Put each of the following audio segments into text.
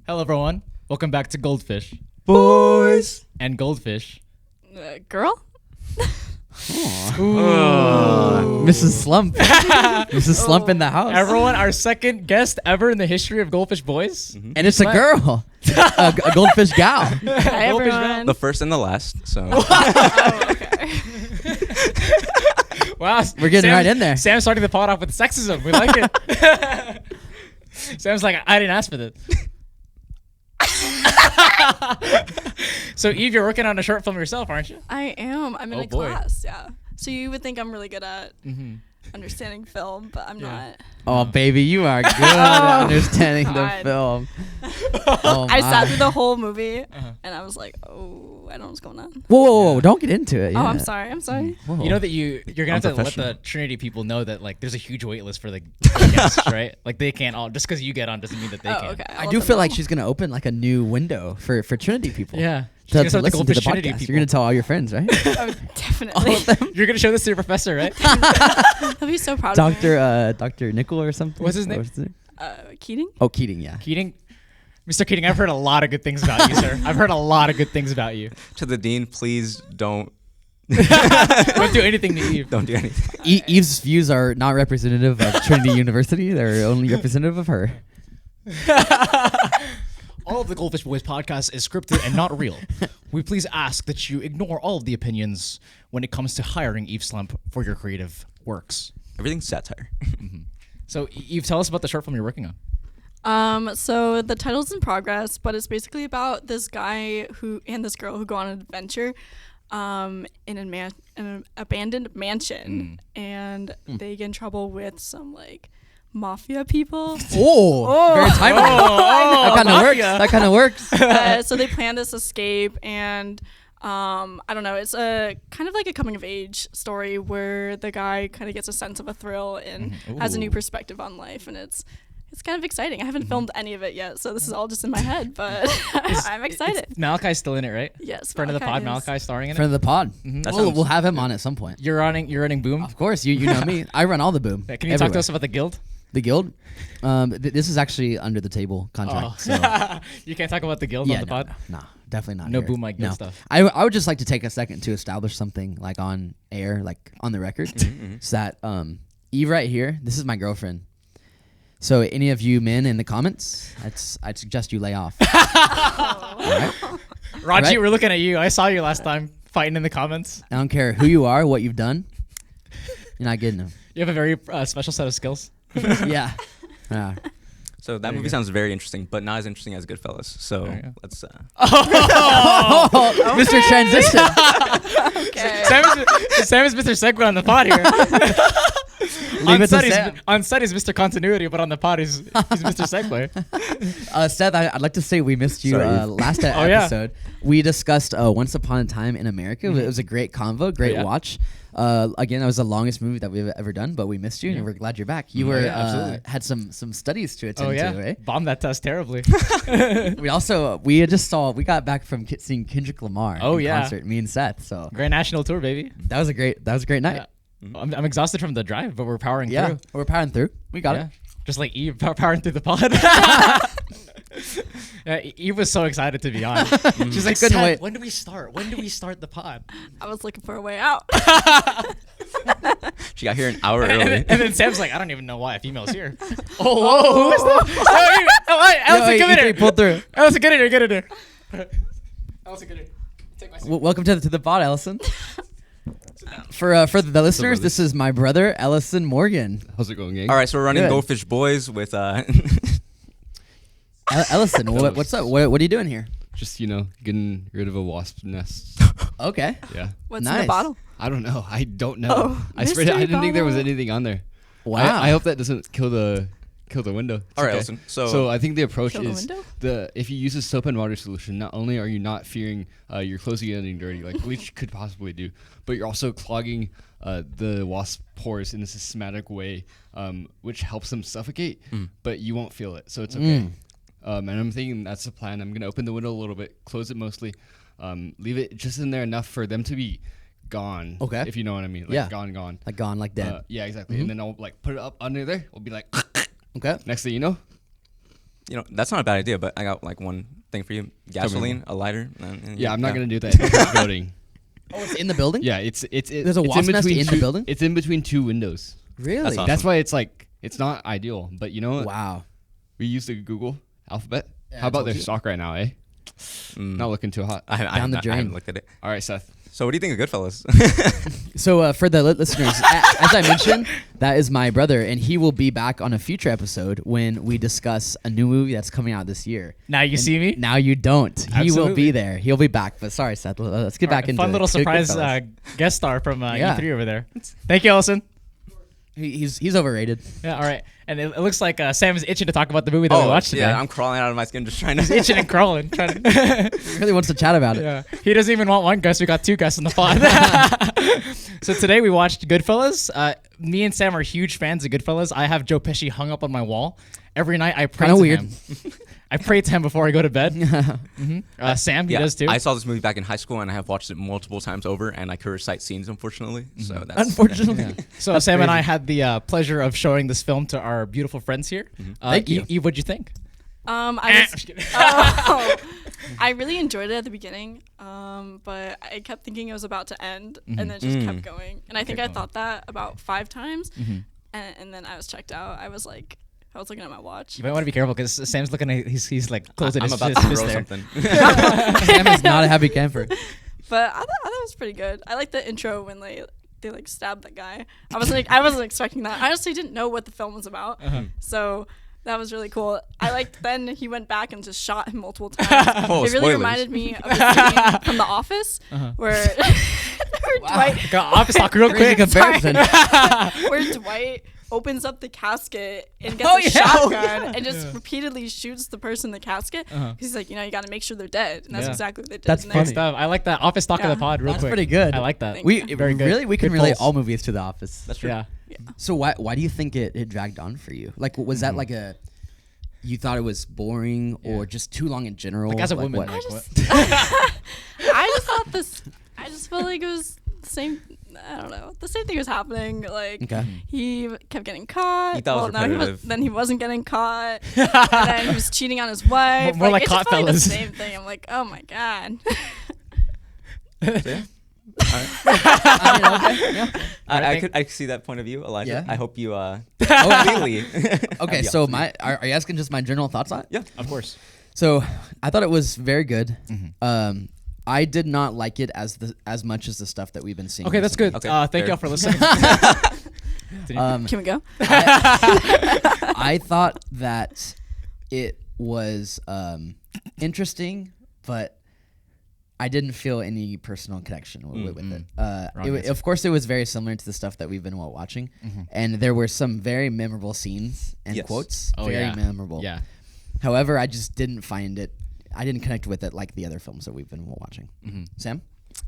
Hello, everyone. Welcome back to Goldfish Boys and Goldfish. Girl? Mrs. Slump. Mrs. Slump in the house. Everyone, our second guest ever in the history of Goldfish Boys. And it's a girl. a goldfish gal. Hi, everyone. The first and the last. So Oh, okay. Wow, We're getting right in there. Sam's starting the pod off with sexism. We like it. Sam's like, I didn't ask for this. So Eve, you're working on a short film yourself, aren't you? I am. I'm in Oh, a boy. class, yeah. So you would think I'm really good at understanding film, but I'm not. Oh, baby, you are good at understanding the God. film. Oh, I sat my. through the whole movie, and I was like, oh, I don't know what's going on. Whoa, don't get into it. Oh, yeah. I'm sorry. I'm sorry. Whoa. You know that you're gonna have to let Unprofessional. the Trinity people know that like there's a huge wait list for the guests, right? Like they can't all just because you get on doesn't mean that they Oh, can. okay. I do feel like she's going to open like a new window for Trinity people. Yeah. She's To gonna start the listen to the Goldfish Trinity podcast. people. You're going to tell all your friends, right? Oh, definitely. all of them. You're gonna show this to your professor, right? He'll be so proud of me. Dr. Nickel or something. What's his name? Keating? Oh, Keating, yeah. Keating, Mr. Keating, I've heard a lot of good things about you, sir. I've heard a lot of good things about you. to the dean, please don't Don't do anything to Eve. don't do anything. Eve's views are not representative of Trinity University. They're only representative of her. All of the Goldfish Boys podcast is scripted and not real. We please ask that you ignore all of the opinions when it comes to hiring Eve Slump for your creative works. Everything's satire. So, Eve, tell us about the short film you're working on. So the title's in progress, but it's basically about this guy and this girl who go on an adventure in an abandoned mansion, and they get in trouble with some like mafia people. Oh, very timely. That kind of works. That kind of works. So they plan this escape, and I don't know. It's a kind of like a coming of age story where the guy kind of gets a sense of a thrill and has a new perspective on life, and it's kind of exciting. I haven't filmed any of it yet, so this is all just in my head, but I'm excited. Malachi's still in it, right? Yes, Friend of the pod, Malachi is. Malachi starring in Friend it. of the pod. That We'll sounds- have him on at some point. You're running Boom. Of course, you know me. I run all the boom. Yeah, can you talk to everywhere. us about the guild? The guild? This is actually under the table contract. So You can't talk about the guild yeah, on the pod? no, definitely not. No here. boom mic guild stuff. I would just like to take a second to establish something like on air, like on the record, so that Eve right here, this is my girlfriend. So any of you men in the comments, I'd suggest you lay off. Alright? Raji, Right. we're looking at you. I saw you last time fighting in the comments. I don't care who you are, what you've done. You're not getting them. You have a very special set of skills. Yeah. So that movie sounds very interesting, but not as interesting as Goodfellas. So There you go. let's Mr. Transition. Okay. Sam is Mr. Segue on the pod here. Leave it to Sam. On set he's Mr. Continuity, but on the pod he's Mr. Segue. Seth, I'd like to say we missed you Sorry. last Oh, yeah. episode. We discussed Once Upon a Time in America. It was a great convo, great Yeah. watch. Again, that was the longest movie that we've ever done, but we missed you, and we're glad you're back. You were yeah, absolutely. had some studies to attend Oh yeah, to, right? bombed that test terribly. We got back from seeing Kendrick Lamar in concert, me and Seth. So Grand National Tour, baby. that was a great night. Yeah. I'm exhausted from the drive, but we're powering Yeah, through. we're powering through. We got Yeah. it. Just like Eve powering through the pod. Yeah, Eve was so excited to be on. She's like, couldn't "Seth, wait." when do we start? When do we start the pod? I was looking for a way out. she got here an hour And early. then Sam's like, I don't even know why a female's here. Whoa, who is that? Allison, come in Ethan here. pulled through. Allison, get in here, get in here. Allison, get in here. Take my seat. Welcome to the pod, Ellison. For the listeners, this is my brother, Ellison Morgan. How's it going, gang? All right, so we're running Good. Goldfish Boys with Ellison, what's up? What are you doing here? Just, getting rid of a wasp nest. Okay. Yeah. What's in Nice. the bottle? I don't know. I don't know. Oh, I swear I mystery didn't think there was bottle. anything on there. Wow. I hope that doesn't kill the window. It's All right, okay. listen. So So I think the approach Kill the is window? if you use a soap and water solution, not only are you not fearing your clothes getting dirty, like bleach could possibly do, but you're also clogging the wasp pores in a systematic way, which helps them suffocate, but you won't feel it, so it's okay. And I'm thinking that's the plan. I'm gonna open the window a little bit, close it mostly, leave it just in there enough for them to be gone. Okay. If you know what I mean. Like Yeah. gone. Like gone, like dead. Yeah, exactly. And then I'll like put it up under there. We'll be like, Okay. next thing you know, that's not a bad idea, but I got like one thing for you: gasoline, a lighter. Yeah, I'm not gonna do that. It's voting. Oh, it's in the building. Yeah, it's There's a it's wasp in nest between in the building? It's in between two windows. Really? That's awesome. That's why it's like it's not ideal. But you know what? Wow. We use the Google alphabet. Yeah, How I about told their you. stock right now, eh? Not looking too hot. I Down the I drain. haven't looked at it. All right, Seth. So what do you think of Goodfellas? So for the listeners, as I mentioned, that is my brother, and he will be back on a future episode when we discuss a new movie that's coming out this year. Now you And see me. Now you don't. He will Absolutely. be there. He'll be back. But sorry, Seth. Let's get back into fun it. little Good surprise Goodfellas. guest star from Yeah. E3 over there. Thank you, Ellison. He's overrated. Yeah, all right. And it looks like Sam is itching to talk about the movie that we watched today. yeah, I'm crawling out of my skin just trying to. He's itching and crawling. Trying to He really wants to chat about it. yeah. He doesn't even want one guest. We got two guests in the pod. So today we watched Goodfellas. Me and Sam are huge fans of Goodfellas. I have Joe Pesci hung up on my wall. Every night I pray Kinda to weird. him. I pray to him before I go to bed. Sam, he does too. I saw this movie back in high school and I have watched it multiple times over, and I could recite scenes, unfortunately. So that's Unfortunately. So That's Sam and I crazy. had the pleasure of showing this film to our beautiful friends here. Thank you. Eve, what'd you think? I Just kidding. I really enjoyed it at the beginning, but I kept thinking it was about to end, and then it just kept going. And I think I going. thought that about 5 times, and then I was checked out. I was looking at my watch. You might want to be careful because Sam's looking at he's like closing I'm his about to fist throw there. something. Sam is not a happy camper. But I thought it was pretty good. I like the intro when they like stabbed that guy. I wasn't expecting that. I honestly didn't know what the film was about, so that was really cool. I liked then he went back and just shot him multiple times. Oh, it really spoilers. reminded me of the scene from The Office where Dwight Got office talk real Crazy quick. comparison. where Dwight opens up the casket and gets Oh, a yeah. shotgun and just repeatedly shoots the person in the casket. He's like, you got to make sure they're dead, and that's Yeah. exactly what they did. That's in Good there. funny. stuff. I like that office talk of Yeah. the pod real That's quick. pretty good. I like that. Thank We you. Very good. really we can Good relate pulse. all movies to The Office. That's true. Yeah. So why do you think it dragged on for you? Like, was that like you thought it was boring or just too long in general? Like as a woman, what? like what? I just thought this. I just felt like it was the same. I don't know. The same thing was happening. Like Okay. he kept getting caught. You thought it was now repetitive. then he wasn't getting caught. And then he was cheating on his wife. More like it just felt like the Caught-fellas. same thing. I'm like, oh my god. I could see that point of view, Elijah. Yeah. I hope you Oh, completely. Okay, so are you asking just my general thoughts on it? Yeah. Of course. So I thought it was very good. I did not like it as much as the stuff that we've been seeing. Okay, that's good. Okay, Thank fair. y'all for listening. Can we go? I thought that it was interesting, but I didn't feel any personal connection with it. Wrong answer. Of course, it was very similar to the stuff that we've been watching, and there were some very memorable scenes and Yes. quotes. Oh, very yeah. memorable. Yeah. However, I just didn't find it. I didn't connect with it like the other films that we've been watching. Sam?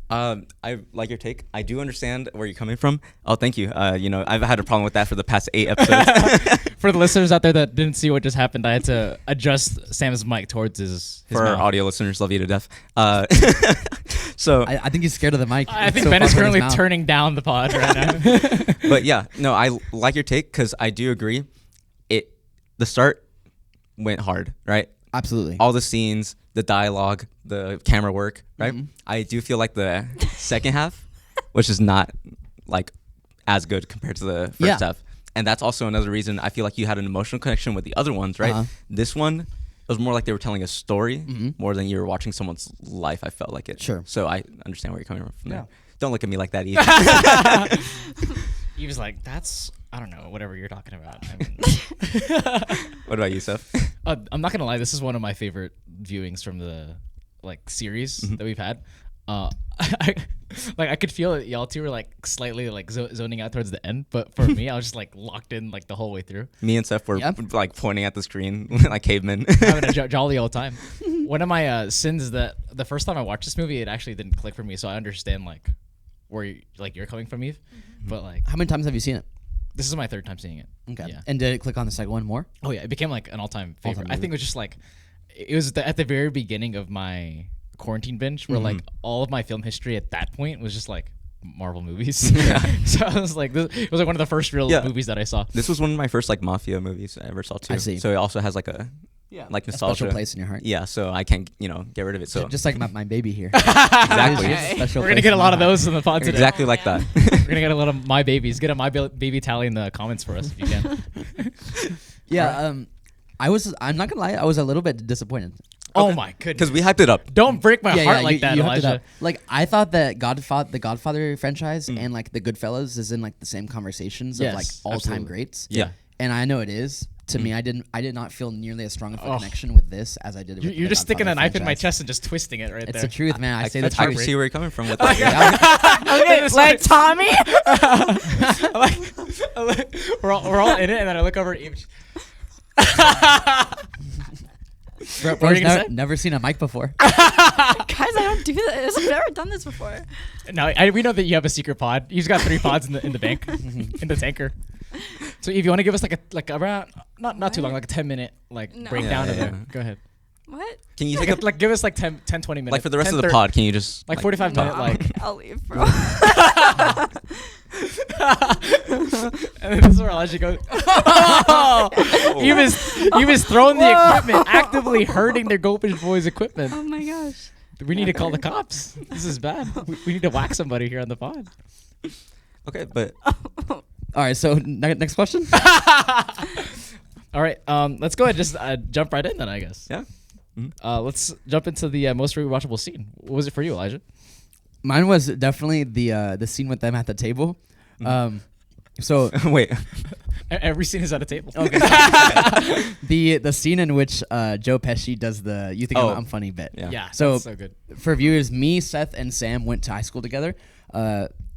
I like your take. I do understand where you're coming from. Oh, thank you. I've had a problem with that for the past 8 episodes. For the listeners out there that didn't see what just happened, I had to adjust Sam's mic towards his For our mouth. audio listeners, love you to death. So, I think he's scared of the mic. I It's think so Ben far is from his currently mouth. turning down the pod right now. but yeah, no, I like your take because I do agree. The start went hard, right? Absolutely. All the scenes, the dialogue, the camera work, right? I do feel like the second half, which is not like as good compared to the first Yeah. half. And that's also another reason I feel like you had an emotional connection with the other ones, right? Uh-huh. This one, it was more like they were telling a story more than you were watching someone's life. I felt like it. Sure. So I understand where you're coming from there. Yeah. Don't look at me like that either. He was like, "That's I don't know, whatever you're talking about." I mean, What about you, Seth? I'm not gonna lie. This is one of my favorite viewings from the series that we've had. I could feel it. Y'all two were like slightly zoning out towards the end, but for me, I was just like locked in like the whole way through, Me and Seth were Yep. like pointing at the screen like cavemen. having a jolly old time. One of my sins is that the first time I watched this movie, it actually didn't click for me. So I understand where you're coming from, Eve, but How many times have you seen it? this is my third time seeing it. Okay. Yeah. And did it click on the second one more? Oh yeah, it became like an all-time favorite. All-time I think it was just it was at the very beginning of my quarantine binge, where like all of my film history at that point was just like Marvel movies. So I was like, it was like one of the first real Yeah. movies that I saw. This was one of my first like mafia movies I ever saw too. I see. So it also has like a like A nostalgia. special place in your heart. Yeah, so I can't get rid of it. So Just like my baby here. exactly, She has a special We're gonna place get a in lot my of heart. those in the pod today. exactly Oh, like man. that. We're gonna get a lot of my babies. Get a my baby tally in the comments for us if you can. Yeah. I'm not gonna lie. I was a little bit disappointed. Oh my goodness! Because we hyped it up. Don't break my heart like you, that, you hyped it Elijah. up. Like I thought that the Godfather franchise and like the Goodfellas is in like the same conversations of like Yes, all-time absolutely. greats. Yeah. And I know it is. To me, I did not feel nearly as strong of a Oh. connection with this as I did with You're the just sticking a Godfather knife in my franchise. chest and just twisting it right It's there. the truth, man. I say the I can truth. see where you're coming from with that. Okay, like Tommy. we're all in it, and then I look over at Eve. Bro, What were you gonna say? never seen a mic before. Guys, I don't do this. I've never done this before. No, we know that you have a secret pod. He's got 3 pods in the bank, in the tanker. So, Eve, you want to give us like around not too long, like a 10-minute No. breakdown of Yeah, it? yeah. Go ahead. What? Can you take a Like give us like 10, 20 minutes. like for the rest 10, of the 30 pod? Can you just like 45 minute like. I'll leave, bro. And then this is where Elijah goes. He was throwing the equipment, actively hurting their Goldfish Boys equipment. Oh my gosh. We need to call the cops. This is bad. We need to whack somebody here on the pod. Okay, but All right. So next question. All right, let's go ahead. Just jump right in then, I guess. yeah. Let's jump into the most rewatchable scene. What was it for you, Elijah? Mine was definitely the scene with them at the table. So Wait. Every scene is at a table. okay, the scene in which Joe Pesci does the "you think Oh. I'm funny" bit. Yeah. Yeah. So- that's so good. For viewers, me, Seth, and Sam went to high school together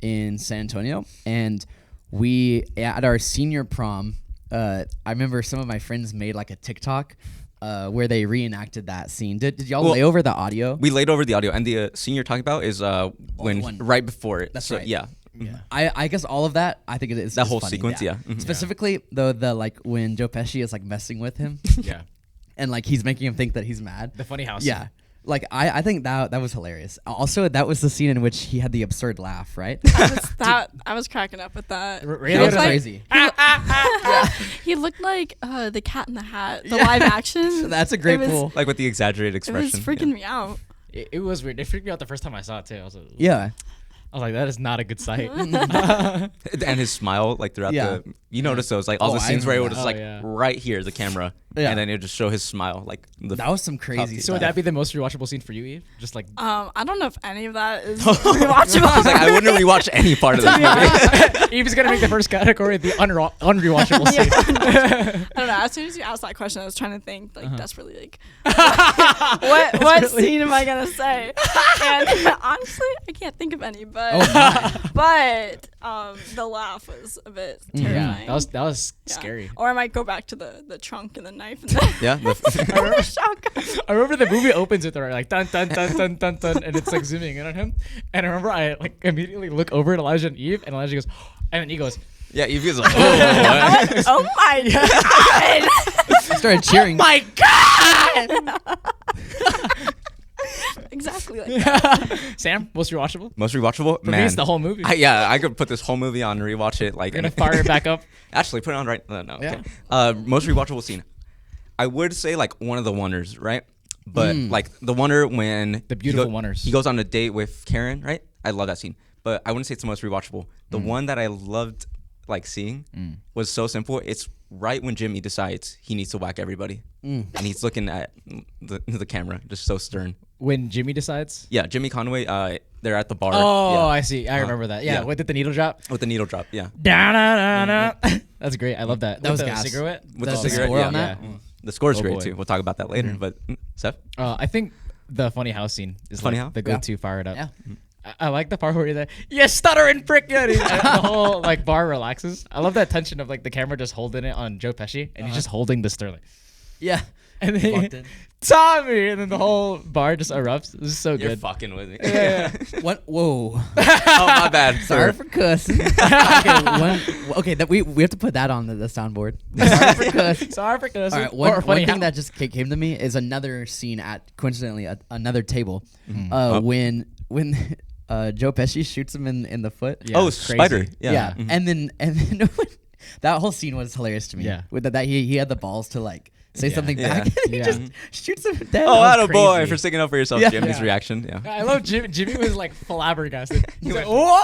in San Antonio, and we at our senior prom. I remember some of my friends made like a TikTok where they reenacted that scene. Did y'all Well, lay over the audio? We laid over the audio, and the scene you're talking about is when one. right before it. That's So, right. Yeah. I guess all of that. I think it is That is whole funny, sequence, yeah. Mhm. Specifically, though, the like when Joe Pesci is like messing with him, Yeah. and like he's making him think that he's mad. The funny house. Yeah. Like I think that was hilarious. Also, that was the scene in which he had the absurd laugh, right? I was cracking up with that. Really? That was Like- crazy. He looked like the Cat in the Hat, the live action. That's a great It was- pull. Like with the exaggerated It was expression. freaking me out. It was weird. It freaked me out the first time I saw it too. I was like, Yeah. I was like, that is not a good sight. Yeah. And his smile, like throughout Yeah. you notice those, like all Oh, the I scenes where it remember was that. like Oh, yeah. right here, the camera, Yeah. and then it would just show his smile, like That was some crazy So stuff. would that be the most rewatchable scene for you, Eve? Just like I don't know if any of that is rewatchable. I was like, I wouldn't rewatch any part of this movie. Eve's gonna make the first category the unrewatchable scene. I don't know. As soon as you asked that question, I was trying to think like desperately like what Desperately. scene am I gonna say? And honestly, I can't think of any. But Oh my. but the laugh was a bit terrifying. Yeah, that was Yeah. scary. Or I might go back to the trunk and the knife and the, Yeah. the shotgun. I remember the movie opens with her like dun dun dun dun dun dun, and it's like zooming in on him. And I remember I like immediately look over at Elijah and Eve, and Elijah goes, and then he goes, Yeah, Evie was like, oh, what? Oh my god! I started cheering. "My God!" Exactly like that. Sam, most rewatchable? Most rewatchable? For Man. me, it's the whole movie. Yeah, I could put this whole movie on and rewatch it. Like, You're gonna fire it back up. Actually, put it on right. No. Yeah. Okay. Most rewatchable scene. I would say like one of the Wonders, right? But like the Wonder when The beautiful Wonders. He goes on a date with Karen, right? I love that scene. But I wouldn't say it's the most rewatchable. The one that I loved like seeing was so simple. It's right when Jimmy decides he needs to whack everybody, and he's looking at the camera, just so stern. When Jimmy decides. Yeah, Jimmy Conway. They're at the bar. Oh, yeah, I see. I remember that. Yeah, yeah. What did the needle drop? with the needle drop. Yeah, Da-na-na-na. That's great. I love that. That was With the gas. cigarette. with The the cigarette. score Yeah, on that? Yeah. the score's Oh, great boy. too. We'll talk about that later. But Seth, I think the funny house scene is Funny like house? the go-to fire it up. Yeah. I like the part where you're there, you stuttering prick, and the whole like bar relaxes. I love that tension of like the camera just holding it on Joe Pesci, and he's just holding the Sterling, Yeah. and Locked then in. Tommy, and then the whole bar just erupts. This is so you're good. fucking with me. Yeah. What? Whoa. Oh my bad. Sorry for cussing. Okay, that we have to put that on the soundboard. Sorry for cussing. Sorry for cussing. All right, Or one funny thing how- that just came to me is another scene at coincidentally another table Oh. when Joe Pesci shoots him in the foot. Yeah, Oh, it's crazy. Spider. Yeah, Yeah. and then that whole scene was hilarious to me. Yeah. With that he had the balls to like say something Yeah. back. He Yeah. just shoots him dead. Oh, That was atta boy crazy. for sticking up for yourself, Yeah. Jimmy's Yeah. reaction. Yeah. I love Jimmy was like flabbergasted. He's like, whoa!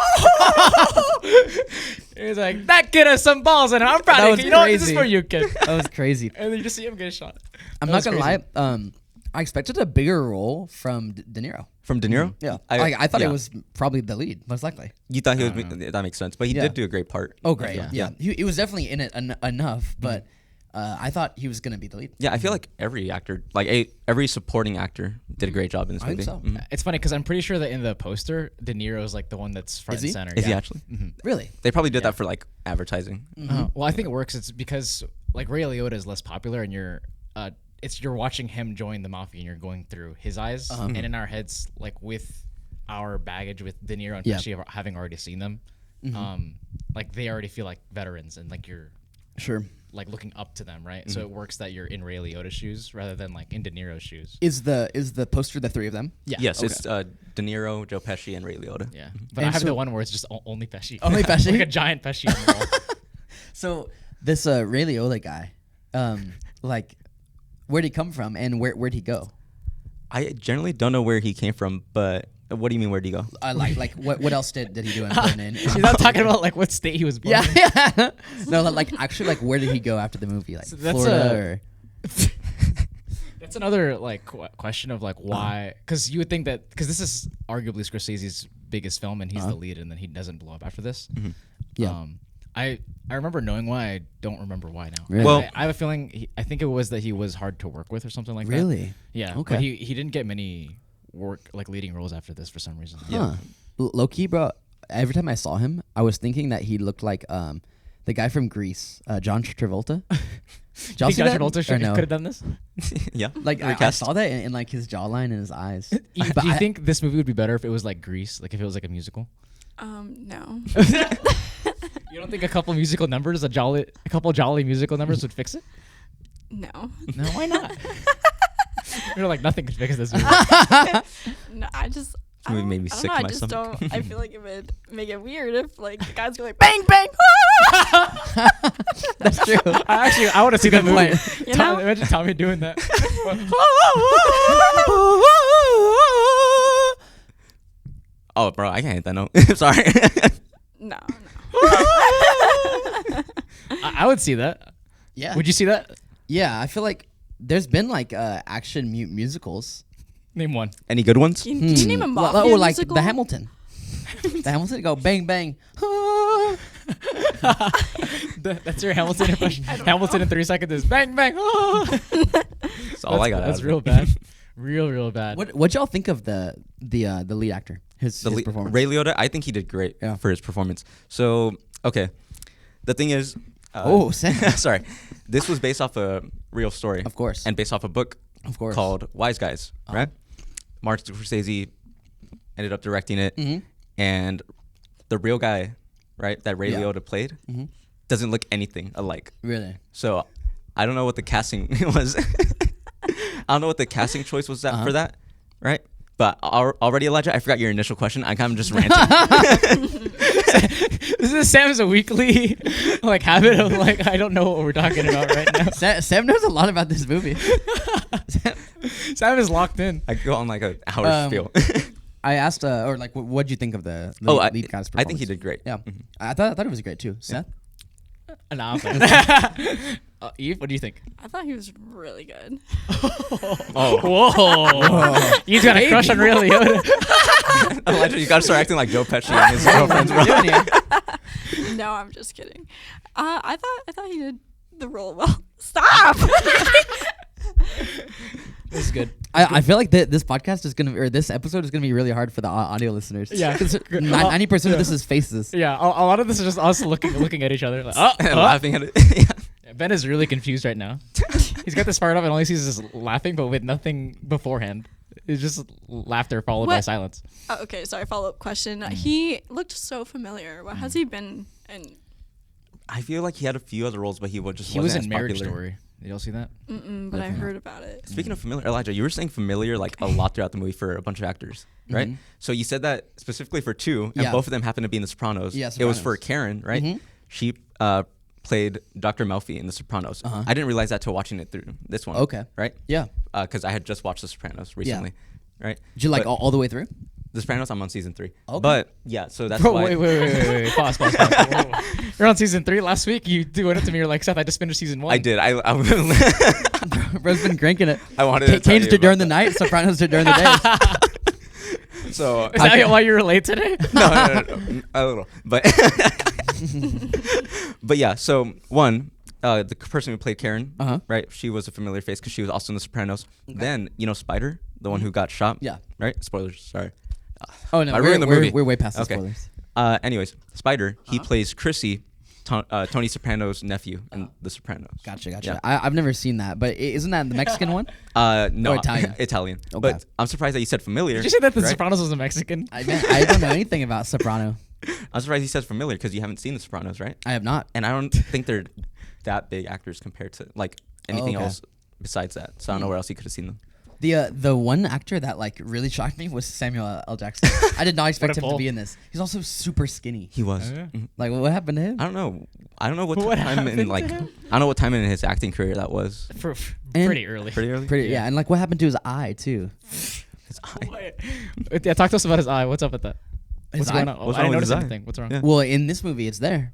He was like, that kid has some balls in him. I'm proud That of was you. You know what? This is crazy. for you, kid. That was crazy. And then you just see him get shot. I'm That not was gonna crazy. lie. I expected a bigger role from De Niro. From De Niro? Yeah, I- I thought yeah. it was probably the lead, most likely. You thought he was. That makes sense, but he Yeah. did do a great part. Oh, great. Yeah. Yeah, he was definitely in it enough, but I thought he was gonna be the lead. Yeah, I feel like every actor, every supporting actor, did a great job in this I think movie. so. Mhm. It's funny because I'm pretty sure that in the poster, De Niro is like the one that's front Is and he? center. Is he yeah. actually? Really? They probably did that for like advertising. Well, I think it works. It's because like Ray Liotta is less popular, and you're watching him join the mafia, and you're going through his eyes, and in our heads, like with our baggage with De Niro and Yeah. Pesci having already seen them, like they already feel like veterans, and like you're Sure. like looking up to them, right? So it works that you're in Ray Liotta's shoes rather than like in De Niro's shoes. Is the poster the three of them? Yeah. Yes, Okay. it's De Niro, Joe Pesci, and Ray Liotta. Yeah, but And I have so- the one where it's just only Pesci. Only Pesci? like a giant Pesci on the wall. So this Ray Liotta guy, like, where'd he come from and where'd he go? I generally don't know where he came from, but what do you mean, where'd he go? Like what else did he do in? She's not talking about like what state he was born in. Yeah. No, like actually, like where did he go after the movie? Like So that's Florida a- or That's another like question of like why, because you would think that because this is arguably Scorsese's biggest film and he's the lead, and then he doesn't blow up after this. Yeah. I remember knowing why. I don't remember why now. Really? Well- I have a feeling. I think it was that he was hard to work with or something like that. Really? Yeah. Okay. But he didn't get many leading roles after this for some reason. Huh. Low key, bro. Every time I saw him, I was thinking that he looked like the guy from Grease, John Travolta. Did y'all Think see John that? Travolta Or no? could have done this. Yeah. Like I Recast. saw that in like his jawline and his eyes. Do But you I- think this movie would be better if it was like Grease, like if it was like a musical? No. You don't think a couple musical numbers, a couple jolly musical numbers would fix it? No. No, why not? You're like nothing could fix this movie. No, I just. I movie don't- made me I don't sick know, to I my just stomach. don't. I feel like it would make it weird if like the guys go like bang bang. That's true. I want to see that movie. You know? Imagine Tommy doing that. Oh, bro, I can't hit that note. Sorry. No. I would see that. Yeah. Would you see that? Yeah, I feel like there's been like action musicals. Name one. Any good ones? Can you name a mafia Or like musical? the Hamilton. The Hamilton go bang bang. That's your Hamilton impression. Hamilton in 3 seconds is bang bang. That's all I got. That's real bad. Real bad. What y'all think of the lead actor? His performance. Ray Liotta, I think he did great Yeah. for his performance. So, okay. The thing is... Sam. sorry. This was based off a real story. Of course. And based off a book Of course. called Wise Guys, right? Martin Scorsese ended up directing it. Mhm. And the real guy, right, that Ray Yeah. Liotta played, doesn't look anything alike. Really? So, I don't know what the casting was. I don't know what the casting choice was for that, right? But already, Elijah, I forgot your initial question. I kind of just ranting. This is Sam's weekly like habit of like I don't know what we're talking about right now. Sam knows a lot about this movie. Sam is locked in. I go on like an hour spiel. I asked, or like, what'd you think of the lead guy's performance? I think he did great. Yeah, I thought it was great too. Seth, Nah, I'm fine. Eve, what do you think? I thought he was really good. Whoa. You've got a crush on Ray Liotta. Elijah, you gotta start acting like Joe Pesci and his girlfriends, bro. Doing here. No, I'm just kidding. I thought he did the role well. Stop. This is good. I feel like this podcast is gonna, or this episode is gonna be really hard for the audio listeners. Yeah. 90% of this is faces. Yeah, a lot of this is just us looking at each other. Like, And laughing at it. Yeah. Yeah, Ben is really confused right now. He's got this fired up and all he sees is laughing, but with nothing beforehand. It's just laughter followed by What? silence. Oh, okay, sorry. Follow-up question. He looked so familiar. What has he been in? I feel like he had a few other roles, but he was just He was wasn't in as Marriage popular. Story. Did y'all see that? But I heard about it. Speaking of familiar, Elijah, you were saying familiar like a lot throughout the movie for a bunch of actors, right? So you said that specifically for two, and Yeah. both of them happened to be in The Sopranos. Yeah, It was for Sopranos. Karen, right? She played Dr. Melfi in The Sopranos. I didn't realize that till watching it through this one. Okay. Right? Yeah. Because I had just watched The Sopranos recently. Right? Did you like But all the way through? The Sopranos, I'm on season 3. Okay. But yeah, so that's Bro, why. wait. Pause. Whoa. You're on season 3. Last week, you went up to me. You're like, Seth, I just finished season 1. I did. I Bro's been cranking it. I wanted to tell Canes you did during about the night. Sopranos did during the day. So Is that why you were late today? no, a little, but but yeah. So one, the person who played Karen, right? She was a familiar face because she was also in The Sopranos. Okay. Then Spider, the one who got shot. Yeah. Right. Spoilers. Sorry. Oh no, I ruined the movie. We're way past the Okay. spoilers. Anyways, Spider. He plays Chrissy, Tony Soprano's nephew in The Sopranos. Gotcha. Yeah. I've never seen that, but isn't that the Mexican one? No, Or Italian? Italian. Okay. But I'm surprised that you said familiar. Did you say that The right? Sopranos was a Mexican? I don't know anything about Soprano. I'm surprised he said familiar because you haven't seen The Sopranos, right? I have not. And I don't think they're that big actors compared to like anything okay. else besides that. So I don't know where else you could have seen them. The one actor that like really shocked me was Samuel L. Jackson. I did not expect him to pull. be in this. He's also super skinny. He was. Oh, yeah. Mhm. Like what happened to him? I don't know. I don't know what What time in happened like to him? I don't know what time in his acting career that was. And- Pretty early. Pretty early. Pretty yeah, and like what happened to his eye too? His eye. Yeah, talk to us about his eye. What's up with that? His What's eye? going on? What's I wrong didn't with his notice eye? anything. What's wrong? Yeah. Well, in this movie, it's there.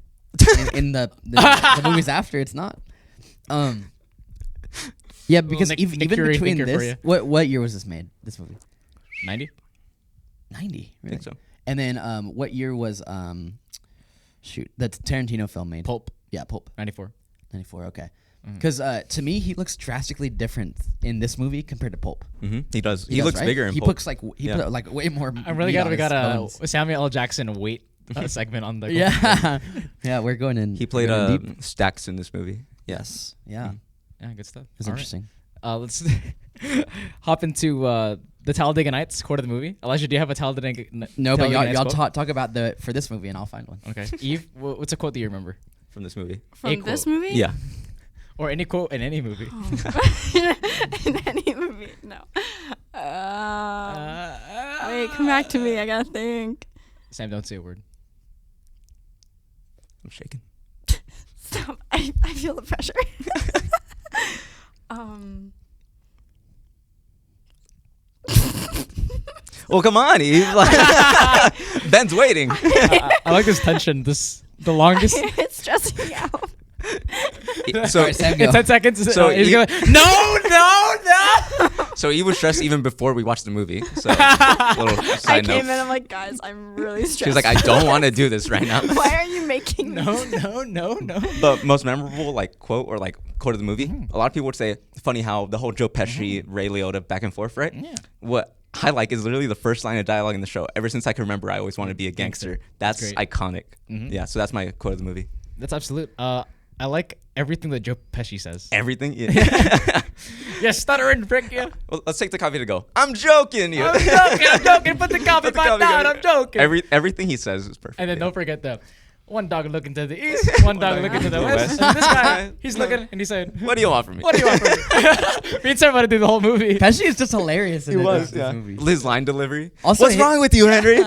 in the movies after, it's not. Yeah, because Nick even Fury between thinker for this, you. what year was this made? This movie, 90? 90. I think so. And then what year was the Tarantino film made? Pulp, Yeah, Pulp. 94. 94. Okay. Because to me, he looks drastically different in this movie compared to Pulp. Mm-hmm. He does. He does, looks right? bigger in He Pulp. looks like put like way more. I'm really meat glad on we his got a bones. Samuel L. Jackson weight segment on the. Yeah, yeah, we're going in. He played we're going deep. Stax in this movie. Yes. Yeah, Yeah, good stuff. it's All right. interesting. Let's hop into the Talladega Nights quote of the movie. Elijah, do you have a Talladega? No, but Talladega Nights y'all quote? talk about for this movie, and I'll find one. Okay, Eve, what's a quote that you remember, From this movie. From this movie? Yeah. or any quote in any movie? In any movie? No. Wait, come back to me. I gotta think. Sam, don't say a word. I'm shaking. Stop. I feel the pressure. Well, come on, Eve. Ben's waiting. I like this tension. The longest. It's stressing me out. So, Alright, Sam, go. In 10 seconds, So he's Eve- gonna. No. so Eve was stressed even before we watched the movie. So, little I side came note. in. I'm like, guys, I'm really stressed. She was like, I don't want to do this right now. Why are you making me? No. The most memorable quote or quote of the movie. A lot of people would say, funny how the whole Joe Pesci, Ray Liotta back and forth, right? Yeah. What I like is literally the first line of dialogue in the show. Ever since I can remember, I always wanted to be a gangster. That's great. iconic. Yeah, so that's my quote of the movie. That's absolute. I like everything that Joe Pesci says. Everything. Yeah. Yeah, stuttering prick. Yeah. Well, let's take the coffee to go. I'm joking. You. I'm joking. Put the coffee Put the pot coffee down. down. I'm joking. Everything he says is perfect. And then don't forget the one dog looking to the east, one dog looking to the west. And this guy, he's looking and he's saying, What do you want from me? "What do you want from me?" Me and Sam about to do the whole movie. Pesci is just hilarious. In this yeah. movie. His line delivery. Also, What's he- wrong with you, Henry?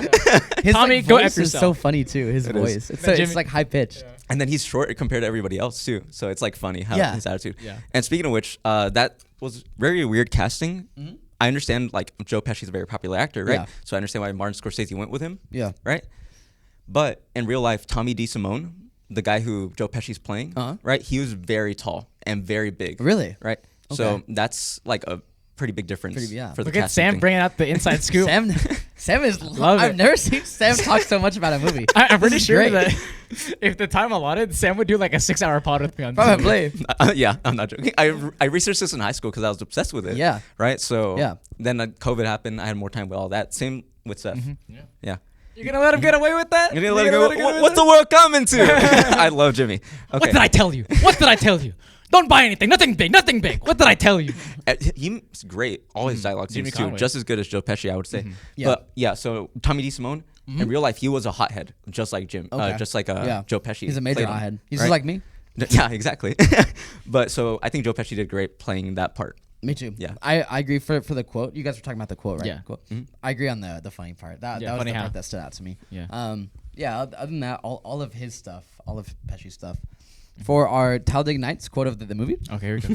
His Tommy, go voice F is so yourself. funny too. His It voice. is. It's, Now, it's Jimmy- like high pitched. And then he's short compared to everybody else too. So it's funny how Yeah. his attitude. Yeah. And speaking of which, that was very weird casting. I understand Joe Pesci's a very popular actor, right? Yeah. So I understand why Martin Scorsese went with him. Yeah. Right. But in real life, Tommy DeSimone, the guy who Joe Pesci's playing, right? He was very tall and very big. Really? Right. So Okay. that's a pretty big difference. Yeah. For the Look at casting Sam thing. bringing out the inside scoop. Sam is. Love I've it. never seen Sam talk so much about a movie. I'm pretty This is sure great. that if the time allotted, Sam would do like a 6-hour pod with me on. Probably. Yeah, I'm not joking. I researched this in high school because I was obsessed with it. Yeah. Right. So Yeah. then COVID happened. I had more time with all that. Same with Seth. Yeah. You're gonna let him get away with that? You're gonna let it go. What's the world coming to? I love Jimmy. Okay. What did I tell you? What did I tell you? Don't buy anything. Nothing big. Nothing big. What did I tell you? He's great. All his dialogue Jimmy scenes too, Conway. just as good as Joe Pesci, I would say. Yeah. But yeah, so Tommy DeSimone, in real life, he was a hothead, just like Jim, Okay. just like Yeah. Joe Pesci. He's a major played him, hothead. He's right? just like me. Yeah, exactly. But so I think Joe Pesci did great playing that part. Me too. Yeah. I agree for the quote. You guys were talking about the quote, right? Yeah. Quote. I agree on the funny part. That was funny the how. part that stood out to me. Yeah. Yeah. Other than that, all of his stuff, all of Pesci's stuff, for our Talladega Nights quote of the movie. Okay, here we go.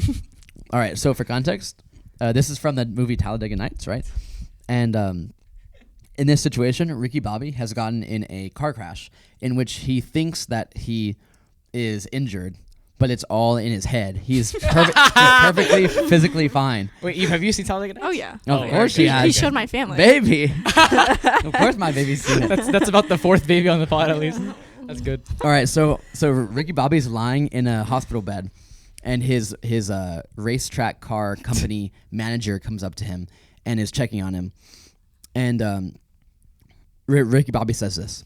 All right, so for context, this is from the movie Talladega Nights, right? And in this situation, Ricky Bobby has gotten in a car crash in which he thinks that he is injured, but it's all in his head. He's perfectly physically fine. Wait, Eve, have you seen Talladega Nights? Oh yeah. Of course she has. He showed my family. Baby. Of course my baby's seen it. That's about the 4th baby on the pod at least. That's good. All right, so Ricky Bobby's lying in a hospital bed, and his racetrack car company manager comes up to him and is checking on him, and Ricky Bobby says this: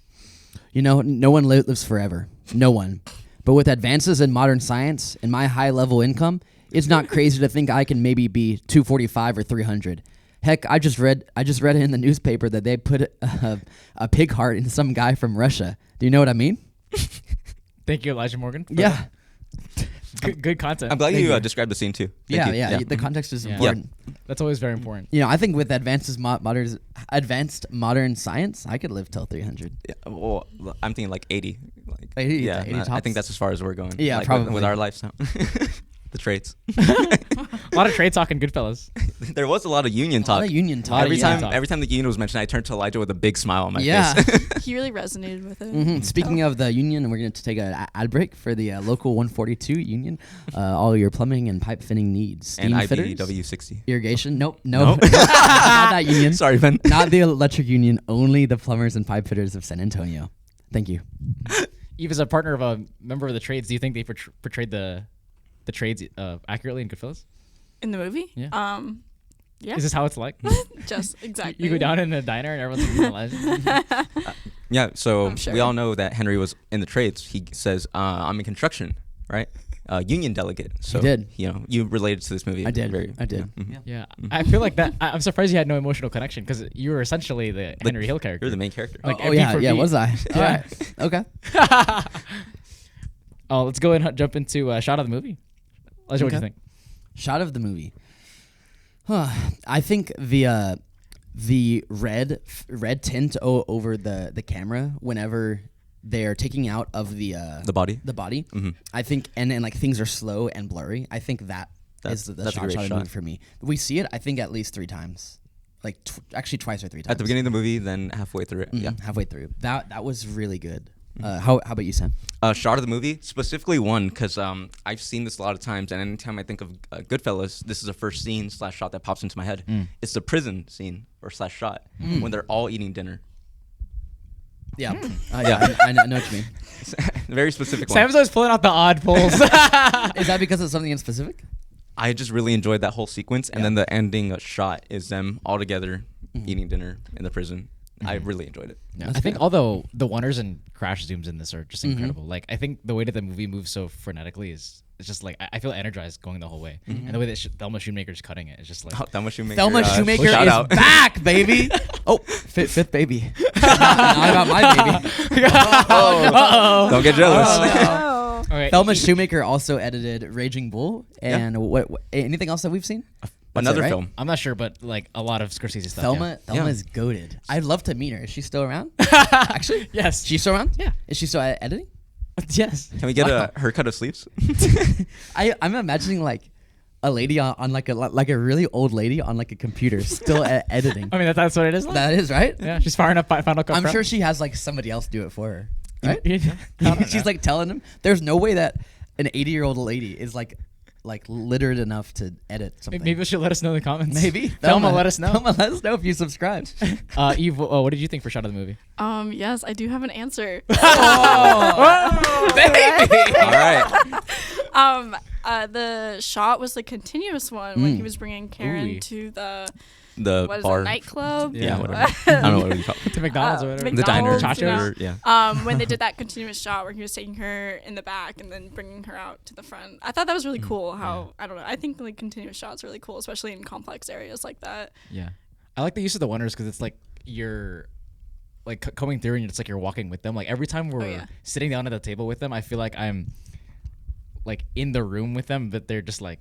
"You know, no one lives forever, no one. But with advances in modern science and my high-level income, it's not crazy to think I can maybe be 245 or 300. Heck, I just read in the newspaper that they put a pig heart in some guy from Russia. Do you know what I mean?" Thank you, Elijah Morgan. Yeah. Good content. I'm glad Thank you you. described the scene too. Yeah, Thank you. yeah. The context is Yeah. important. That's always very important. You know, I think with advanced modern science, I could live till 300. Yeah, well, I'm thinking like 80. Like 80, yeah, 80 I tops? think that's as far as we're going. Yeah, like, probably. with our lifestyle. The traits. A lot of trade talk in Goodfellas. There was a lot of union A talk. lot of union talk. Every yeah. time the union was mentioned, I turned to Elijah with a big smile on my Yeah. face. He really resonated with it. Speaking of the union, we're going to take an ad break for the local 142 union. All your plumbing and pipe fitting needs. And Steam fitters, IBW60. irrigation. Nope. Nope. Not that union. Sorry, Ben. Not the electric union. Only the plumbers and pipe fitters of San Antonio. Thank you. Eve is a partner of a member of the trades. Do you think they portrayed the trades accurately in Goodfellas? In the movie? Yeah. Yeah. Is this how it's like? Just exactly. You go down in a diner and everyone's eating Elijah. Yeah, so I'm sure. we all know that Henry was in the trades. He says, I'm in construction, right? Union delegate. So, He did. You know, you related to this movie. I did. Very, I did. Yeah. Mhm. Yeah, I feel like that. I'm surprised you had no emotional connection because you were essentially the Henry Hill character. You're the main character. Like, Oh beat yeah, for yeah. beat. Was I? All Yeah. right. Okay. Oh, let's go and jump into a shot of the movie. Elijah, what do you Okay. think? Shot of the movie. I think the red tint over the camera whenever they're taking out of the body. the body. Mhm. I think and like things are slow and blurry. I think that's the that's a shot great of the shot. movie for me. We see it I think at least 3 times. Like actually twice or 3 times. At the beginning of the movie, then halfway through it. Yeah. Halfway through. That was really good. How about you, Sam? Shot of the movie, specifically one, because I've seen this a lot of times, and anytime I think of Goodfellas, this is the first scene / shot that pops into my head. It's the prison scene / shot when they're all eating dinner. Yeah. Yeah. I know what you mean. Very specific one. Sam's always pulling out the odd pulls. Is that because of something in specific? I just really enjoyed that whole sequence, and then the ending shot is them all together eating dinner in the prison. I really enjoyed it. Yeah, I think although the wonders and crash zooms in this are just incredible. Like I think the way that the movie moves so frenetically is it's just like I feel energized going the whole way, and the way that Thelma Shoemaker's cutting it is just like Oh, Thelma Shoemaker. Thelma Shoemaker shout is out. back, baby. Oh, fifth baby. Not about my baby. Don't get jealous. Oh. okay, Thelma Shoemaker also edited Raging Bull and what anything else that we've seen? That's Another it, right? film. I'm not sure, but like a lot of Scorsese stuff. Thelma Yeah. is goated. I'd love to meet her. Is she still around? Actually, Yes. she's still around. Yeah. Is she still editing? Yes. Can we get her cut of sleeves? I'm imagining like a lady on like a really old lady on like a computer still editing. I mean that's what it is. Like. That is right. Yeah, she's firing up Final Cut I'm Pro. sure she has like somebody else do it for her. Right? Yeah. She's like telling him there's no way that an 80-year-old lady is like literate enough to edit something. Maybe she'll let us know in the comments. Maybe. Thelma, let us know. Thelma, let us know if you subscribe. Eve, what did you think for shot of the movie? Yes, I do have an answer. Baby. All right. The shot was the continuous one when he was bringing Karen Ooh. to the The what is bar. it, nightclub? Yeah, whatever. I don't know what you call it. To McDonald's or whatever. The diner. McDonald's, you know? Or- yeah. When they did that continuous shot where he was taking her in the back and then bringing her out to the front. I thought that was really cool. How I don't know. I think like continuous shots are really cool, especially in complex areas like that. Yeah, I like the use of the wonders because it's like you're like coming through and it's like you're walking with them. Like every time we're sitting down at the table with them, I feel like I'm like in the room with them, but they're just like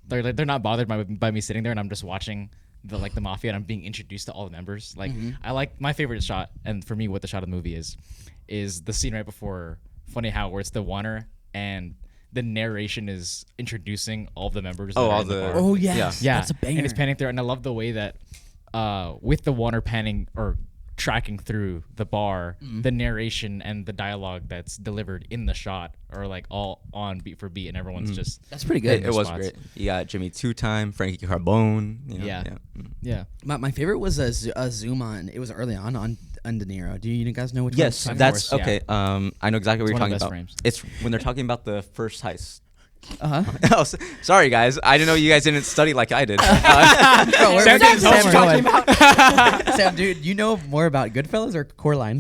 they're not bothered by me sitting there, and I'm just watching the mafia and I'm being introduced to all the members. Like I like my favorite shot, and for me, what the shot of the movie is the scene right before Funny How, where it's the Warner and the narration is introducing all the members. Oh, that are all in the the- bar. Oh yes, Yeah, that's a banger. and it's panning through, and I love the way that, with the water panning or tracking through the bar, the narration and the dialogue that's delivered in the shot are like all on beat for beat, and everyone's just That's pretty good. It was spots. great. You got Jimmy Two-Time, Frankie Carbone. You know, Yeah. Mm. yeah. My favorite was a zoom on. It was early on De Niro. Do you guys know which Yes, one? I'm that's course, yeah. okay. I know exactly what It's you're one of talking the best about. frames. It's when they're talking about the first heist. Uh huh. Oh, sorry guys. I didn't know you guys didn't study like I did. Sam didn't tell us talking about. Sam, dude, you know more about Goodfellas or Coraline?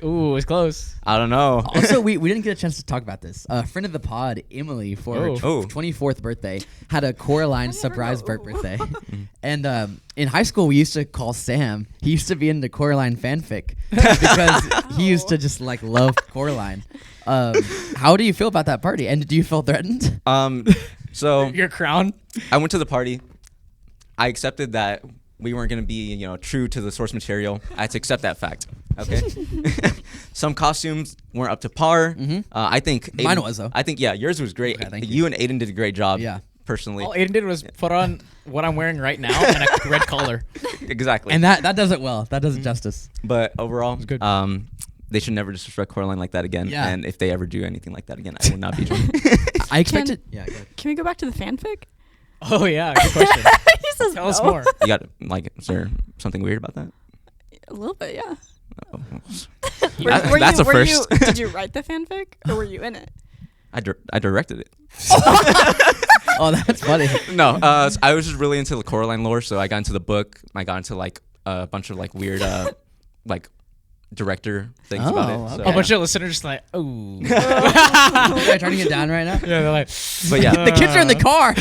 Ooh, it's close. I don't know. Also, we didn't get a chance to talk about this. A friend of the pod, Emily, for her Oh. 24th birthday, had a Coraline surprise know. birthday. And in high school, we used to call Sam. He used to be into Coraline fanfic because he used to just like love Coraline. How do you feel about that party? And do you feel threatened? So Your crown. I went to the party. I accepted that we weren't going to be, true to the source material. I had to accept that fact. Okay. Some costumes weren't up to par. I think Mine was, though. I think yours was great. Okay, thank you and Aiden did a great job. Yeah. Personally. All Aiden did was put on what I'm wearing right now and a red collar. Exactly. And that does it well. That does it justice. But overall, good. they should never disrespect Coraline like that again. Yeah. And if they ever do anything like that again, I will not be joining. I expected. Can- Yeah. Go ahead. Can we go back to the fanfic? Oh yeah, good question. He says Tell us no. more. You got is there something weird about that? A little bit, yeah. Oh, That's that's a first. Did you write the fanfic or were you in it? I directed it. Oh, that's funny. No, so I was just really into the Coraline lore, so I got into the book. I got into like a bunch of like weird, like director things about Oh, it. So, okay. A bunch of listeners just like, oh. They're turning it down right now. Yeah, they're like, but yeah, The kids are in the car.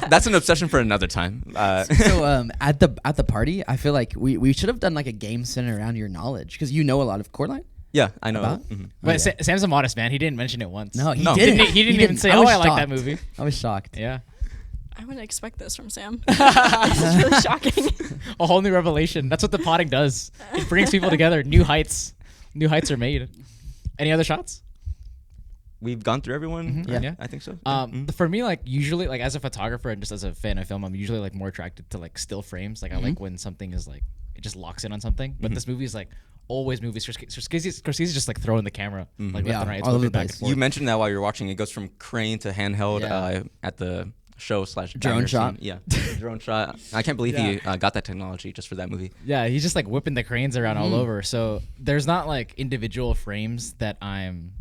that's an obsession for another time. So at the party, I feel like we should have done like a game centered around your knowledge because you know a lot of Coraline. Yeah, I know. About? Mhm. but Sam's a modest man. He didn't mention it once. No, he No. didn't. He didn't even say, I "Oh, was I like that shocked. movie." I was shocked. Yeah, I wouldn't expect this from Sam. This is really shocking. a whole new revelation. That's what the potting does. It brings people together. New heights are made. Any other shots? We've gone through everyone. Mhm, yeah. I think so. For me, like usually, like as a photographer and just as a fan of film, I'm usually like more attracted to like still frames. Like I like when something is like it just locks in on something. But this movie is like always movies. Scorsese's just like throwing the camera like Yeah, left and right. It's all over whipping the back and place. forth. You mentioned that while you're watching. It goes from crane to handheld Yeah. at the show / Drone banger shot. scene. Yeah, drone shot. I can't believe he got that technology just for that movie. Yeah, he's just like whipping the cranes around all over. So there's not like individual frames that I'm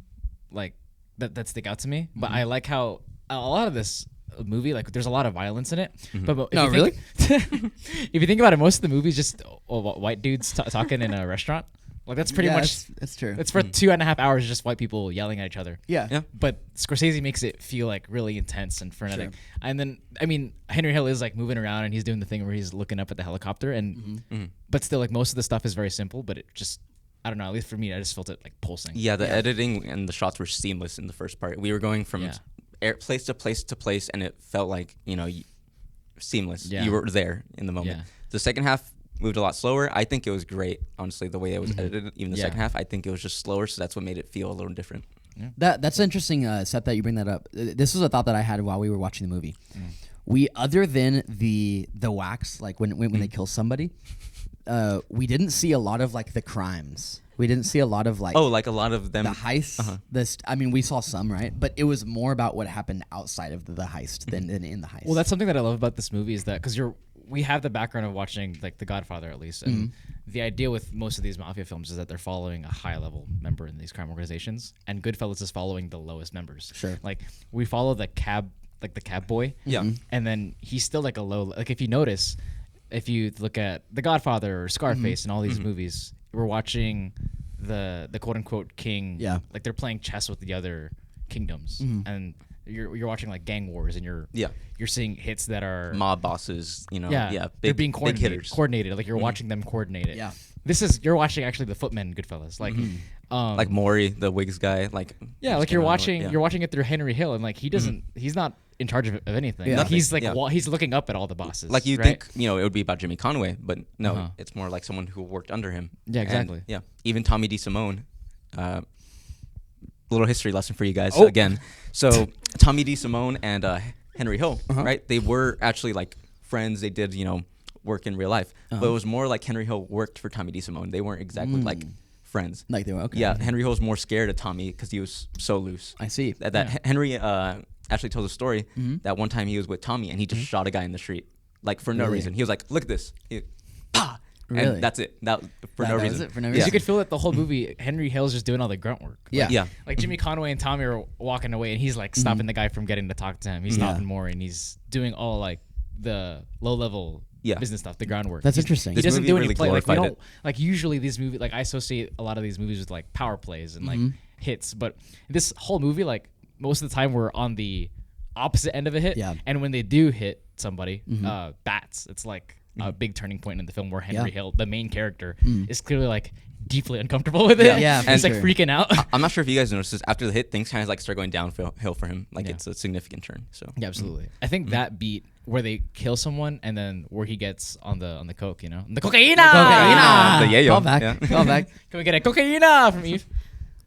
like that stick out to me. But I like how a lot of this movie, like there's a lot of violence in it. But if No, you really? think, if you think about it, most of the movie is just white dudes talking in a restaurant. Like that's pretty much. It's true. It's for 2.5 hours just white people yelling at each other. Yeah. Yeah. But Scorsese makes it feel like really intense and frenetic. And then, I mean, Henry Hill is like moving around and he's doing the thing where he's looking up at the helicopter. And but still, like most of the stuff is very simple. But it just, I don't know. At least for me, I just felt it like pulsing. Yeah, the editing and the shots were seamless in the first part. We were going from place to place to place, and it felt like seamless. Yeah. You were there in the moment. Yeah. The second half moved a lot slower. I think it was great, honestly, the way it was edited. Even the Yeah. second half, I think it was just slower, so that's what made it feel a little different. That's interesting, Seth, that you bring that up. This was a thought that I had while we were watching the movie. We, other than the wax, like when they kill somebody, we didn't see a lot of like the crimes. We didn't see a lot of like Like a lot of them. the heist. I mean, we saw some, right? But it was more about what happened outside of the heist than in the heist. Well, that's something that I love about this movie is that because we have the background of watching like The Godfather at least, and the idea with most of these mafia films is that they're following a high level member in these crime organizations, and Goodfellas is following the lowest members. Sure. Like we follow the cab boy. Yeah. And then he's still like a low. Like if you notice, if you look at The Godfather or Scarface and all these movies, we're watching the quote unquote king. Yeah. Like they're playing chess with the other kingdoms, and you're watching like gang wars, and you're seeing hits that are Mob bosses, they're big, being big hitters. coordinated. Like you're watching them coordinate it. Yeah. You're watching actually the footmen Goodfellas. Like, Like Maury, the Wigs guy. Like like you're watching it through Henry Hill, and like he's not in charge of anything. Yeah. Like, Nothing, he's like yeah. he's looking up at all the bosses. Like you right? think it would be about Jimmy Conway, but no, Uh-huh. it's more like someone who worked under him. Yeah, And, exactly. yeah, even Tommy DeSimone, little history lesson for you guys Oh. again. So Tommy D. Simone and Henry Hill, right? They were actually like friends. They did, work in real life, but it was more like Henry Hill worked for Tommy D. Simone. They weren't exactly like friends. Like they were okay. Yeah, Henry Hill was more scared of Tommy because he was so loose. I see. Henry actually tells a story that one time he was with Tommy and he just shot a guy in the street, like for no Really? reason. He was like, "Look at this," "Pah!" Really? And that's it. That for That no was reason. it? For no Because reason? you could feel that the whole movie, Henry Hill's just doing all the grunt work. Yeah. Yeah. Like Jimmy Conway and Tommy are walking away, and he's like stopping the guy from getting to talk to him. He's stopping more, and he's doing all like the low level business stuff, the groundwork. That's interesting. He This doesn't movie do any really play. Like we glorified don't like usually these movies. Like I associate a lot of these movies with like power plays and like hits, but this whole movie, like most of the time, we're on the opposite end of a hit. Yeah. And when they do hit somebody, bats, it's like a big turning point in the film where Henry Hill, the main character, is clearly like deeply uncomfortable with it. Yeah, he's for like sure. freaking out. I'm not sure if you guys noticed this. After the hit, things kind of like start going downhill for him. Like it's a significant turn. So Yeah, absolutely. I think that beat where they kill someone and then where he gets on the coke, the cocaine. Cocaina. The yayo. Call back. Yeah. Call back. Can we get a cocaina from Eve?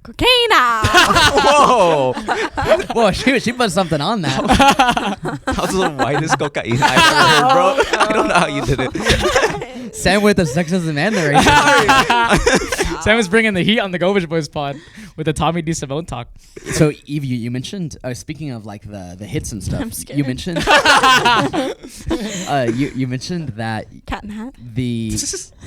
Cocaina. Whoa! Whoa, she put something on that. That was the whitest cocaine I've ever heard, bro. I don't know how you did it. Sam with the sexism and the racism. Sam was bringing the heat on the Govich Boys pod with the Tommy D. Simone talk. So Eve, you mentioned speaking of like the hits and stuff. I'm scared. You mentioned you mentioned that Cat and hat. the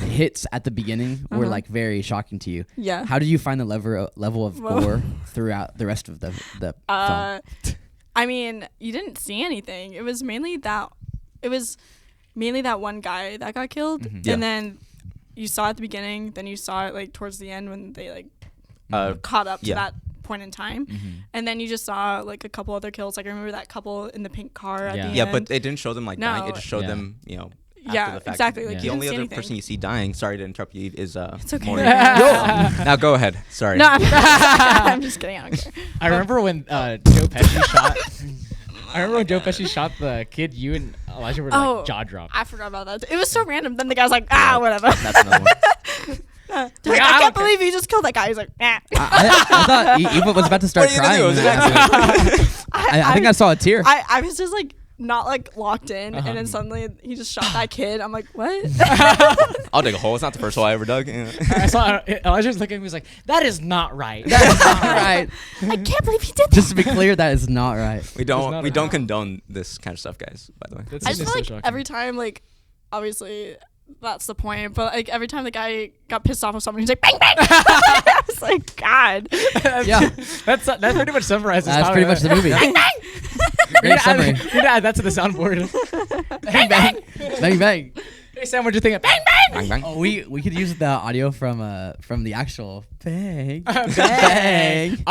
hits at the beginning were like very shocking to you. Yeah. How did you find the level of Whoa. gore throughout the rest of the film? I mean, you didn't see anything. It was mainly that one guy that got killed, Yeah. and then you saw it at the beginning. Then you saw it like towards the end when they like caught up to yeah. that point in time, and then you just saw like a couple other kills. Like I remember that couple in the pink car at the end. Yeah, but it didn't show them like No. dying. It just showed Yeah. them, after Yeah, the fact. exactly, like, you the didn't only see other anything. person you see dying, sorry to interrupt you, Eve, is It's okay. Maury. Now go ahead. Sorry. No, I'm just kidding. I don't care. I remember when Joe Pesci shot. I remember when Joe Pesci shot the kid. You and Elijah were like jaw dropped. I forgot about that. It was so random. Then the guy's like, whatever. That's another one. Like, I can't believe you just killed that guy. He's like, I thought Eva was about to start What are you crying. gonna do? I think I saw a tear. I was just like not like locked in, and then suddenly he just shot that kid. I'm like, what? I'll dig a hole. It's not the first hole I ever dug. Yeah. I saw Elijah was looking at me. He was like, "That is not right." That is not right. I can't believe he did that. Just to be clear, that is not right. We not don't a- condone this kind of stuff, guys. By the way. That's I just so feel like shocking. every time, like, obviously that's the point, but like every time the guy got pissed off with someone, he's like, bang bang. I was like, God. Yeah, that pretty much summarizes. that's how pretty it much the went. movie. Bang bang. Great summary. You need to add that to the soundboard. Bang bang, bang bang. Hey Sam, what'd you think of bang bang? Bang bang. Oh, we could use the audio from the actual bang Bang. bang.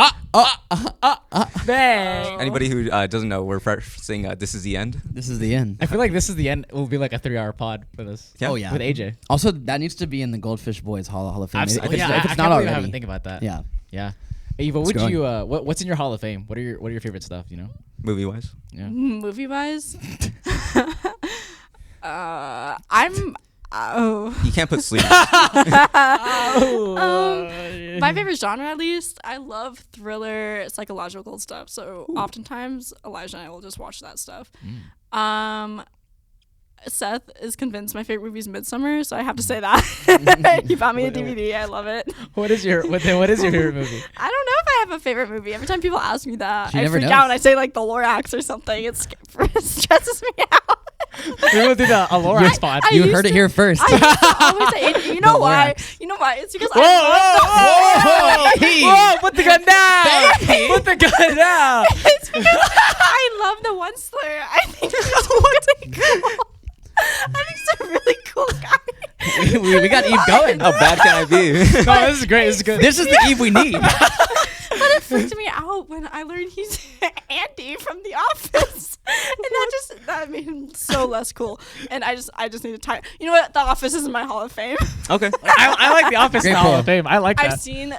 Bang. Anybody who doesn't know, we're referencing "This Is the End." This is the end. I feel like this is the end. It will be like a 3-hour pod for this. Yeah. Oh yeah. With AJ. Also, that needs to be in the Goldfish Boys Hall of Fame. Absolutely. If it's, Yeah, if it's I not can't believe I already. haven't think about that. Yeah. Yeah. Hey, but It's would growing. you what's in your Hall of Fame? What are your favorite stuff? Movie wise. Yeah. Movie wise, I'm. Oh. You can't put sleep. My favorite genre, at least, I love thriller, psychological stuff. So oftentimes, Elijah and I will just watch that stuff. Seth is convinced my favorite movie is Midsummer, so I have to say that. He bought me a DVD. I love it. What is your favorite movie? I don't know if I have a favorite movie. Every time people ask me that, She I never freak knows. out and I say like The Lorax or something. It stresses me out. We will do the Alorax pod. I You used heard it to- here first. I used to always say it. You know The why? Lorax. You know why? It's because Whoa, whoa, put the gun down! Put the gun down! It's because I love the one slur. I think he's really cool. I think he's a really cool guy. we got Eve going. How bad can I be? No, this is great. This is good. This is the Eve we need. But it freaked me out when I learned he's Andy from The Office, and that made him so less cool. And I just need to tie. You know what? The Office is in my Hall of Fame. Okay. I like The Office in Great the Hall pull. of Fame. I like I've that. seen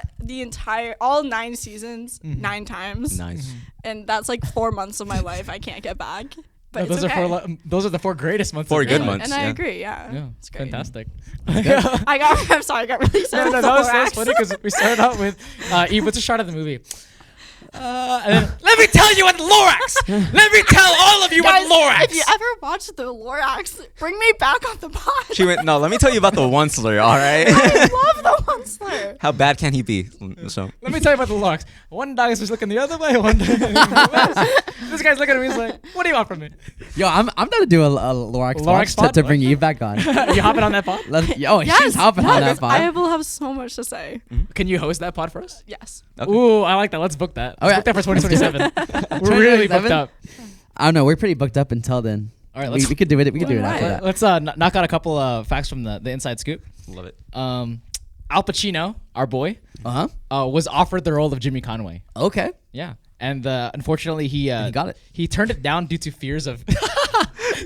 all 9 seasons 9 times, Nice. and that's like 4 months of my life I can't get back. But No, it's those okay. are those are the 4 greatest months. 4 of good your life. months. And I yeah. agree. Yeah, Yeah, it's great. fantastic. I'm sorry, I got really No, excited. no, that was funny because we started out with Eve. What's a shot of the movie? And then, let me tell you what Lorax. Let me tell all of you Guys, what Lorax. if you ever watch the Lorax, bring me back on the pod. She went, no, let me tell you about the Onceler, all right? I love the Onceler. How bad can he be? So Let me tell you about the Lorax. One dog is just looking the other way. One dog this guy's looking at me. He's like, "What do you want from me?" Yo, I'm down to do a Lorax Lorax pod pod? to bring Eve back on. You hopping on that pod? She's hopping on that pod. I will have so much to say. Can you host that pod for us? Yes. Okay. Ooh, I like that. Let's book that. Let's Okay. book that for 2027. We're really booked 2027? up. I don't know. We're pretty booked up until then. All right, we could do it. We could do it Alright. after that. Let's knock out a couple facts from the inside scoop. love it. Al Pacino, our boy, was offered the role of Jimmy Conway. Okay. Yeah, and unfortunately he got it. He turned it down due to fears of.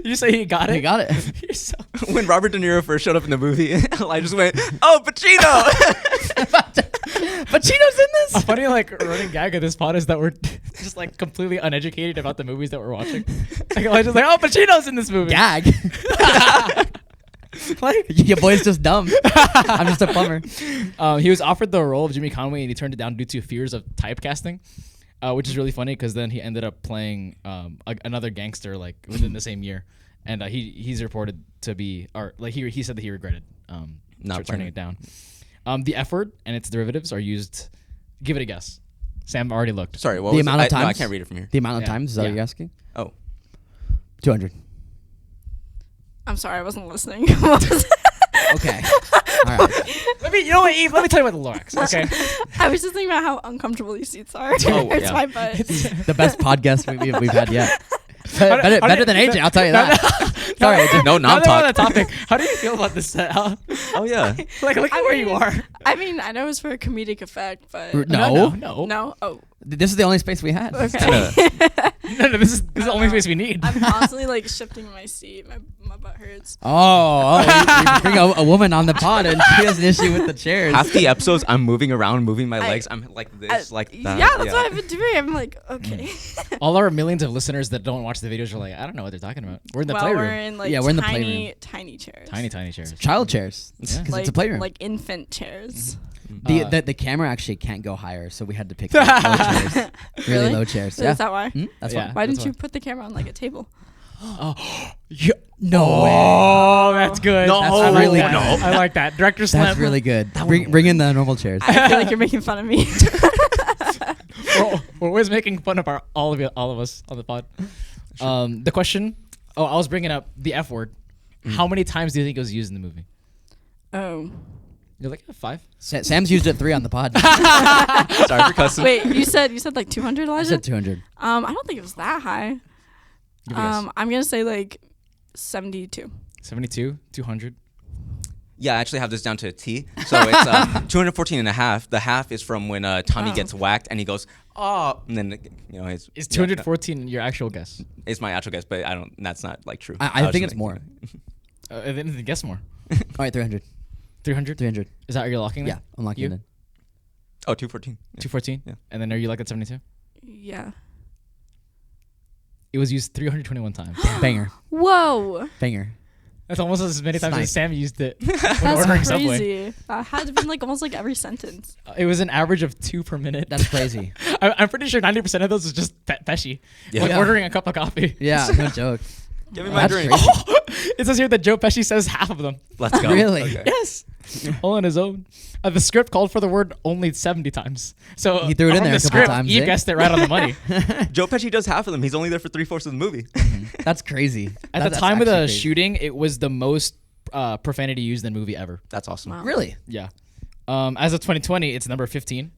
You say he got it? He got it. You're so When Robert De Niro first showed up in the movie, I just went, "Oh, Pacino!" Pacino's in a this. funny running gag of this pod is that we're just uneducated uneducated about the movies that we're watching. I just oh, Pacino's in this movie. Gag. Your boy's just dumb. I'm just a plumber. He was offered the role of Jimmy Conway and he turned it down due to fears of typecasting, which is really funny because then he ended up playing another gangster within the same year, and he's reported to be he said that he regretted Not turning it down. The F word and its derivatives are used. Give it a guess. Sam already looked. Sorry, what The was amount it? of times. No, I can't read it from here. The amount of Yeah. times is that what Yeah. you're asking? Oh, 200. I'm sorry, I wasn't listening. What was it? Okay. All right. You know what, Eve? Let me tell you about the Lorax. Okay. I was just thinking about how uncomfortable these seats are. Oh, It's yeah. my butt. The best podcast we've had yet. Better than AJ, I'll tell you that. Sorry, AJ. no, Now nom that we're on talk. the topic, how do you feel about this set? Oh yeah. Look at where you are. I mean, I know it's for a comedic effect, but No. no. Oh, This is the only space we had. okay. No, this is the only space we need. I'm constantly shifting in my seat. My butt hurts. You bring a woman on the pod and she has an issue with the chairs. Half the episodes, I'm moving around, moving my legs. I'm like this, like that. Yeah, that's what I've been doing. I'm like, okay. All our millions of listeners that don't watch the videos are like, I don't know what they're talking about. We're in the Well, playroom. we're in Yeah, we're in the tiny chairs. Tiny chairs. Child chairs. Because Yeah. it's a playroom. Like infant chairs. The camera actually can't go higher, so we had to pick low chairs. Really Really? low chairs. Is Yeah. that why? That's Yeah. why. Why That's didn't you put the camera on a table? No way. Oh, that's good. No, I like really that. good. I like that. Director Slam. That's really good. Bring in the normal chairs. I feel like you're making fun of me. We're always making fun of all of us on the pod. The question. Oh, I was bringing up the F word. How many times do you think it was used in the movie? Oh. You're like 5. Sam's used it 3 on the pod. Sorry for cussing. Wait, you said 200, I Elijah? said 200. I don't think it was that high. Give a guess. I'm gonna say 72. 72, 200. Yeah, I actually have this down to a T. So it's 214 and a half. The half is from when Tommy Oh. gets whacked and he goes, oh, and then it's Is 214 your actual guess? It's my actual guess, but I don't. That's not true. I was think just it's more. Then guess more. All right, 300. 300. 300. Is that what you're locking? Yeah, I'm locking You? it in. Oh, 214. Yeah. 214. Yeah. And then are you like at 72? Yeah. It was used 321 times. Banger. Whoa. Banger. That's almost as many times Snipe. as Sam used it when That's ordering Subway. crazy. That had to been almost every sentence. It was an average of 2 per minute. That's crazy. I'm pretty sure 90% of those is just Pesci. Yeah. Like Yeah. ordering a cup of coffee. Yeah, no joke. Give me my That's drink. crazy. It says here that Joe Pesci says half of them. Let's go. Really? Okay. Yes. All on his own. The script called for the word only 70 times. So He threw it in from there the a couple script, times, You eh? guessed it right on the money. Joe Pesci does half of them. He's only there for 3/4 of the movie. That's crazy. At the time of the shooting, it was the most profanity used in a movie ever. That's awesome. Wow. Really? Yeah. As of 2020, it's number 15.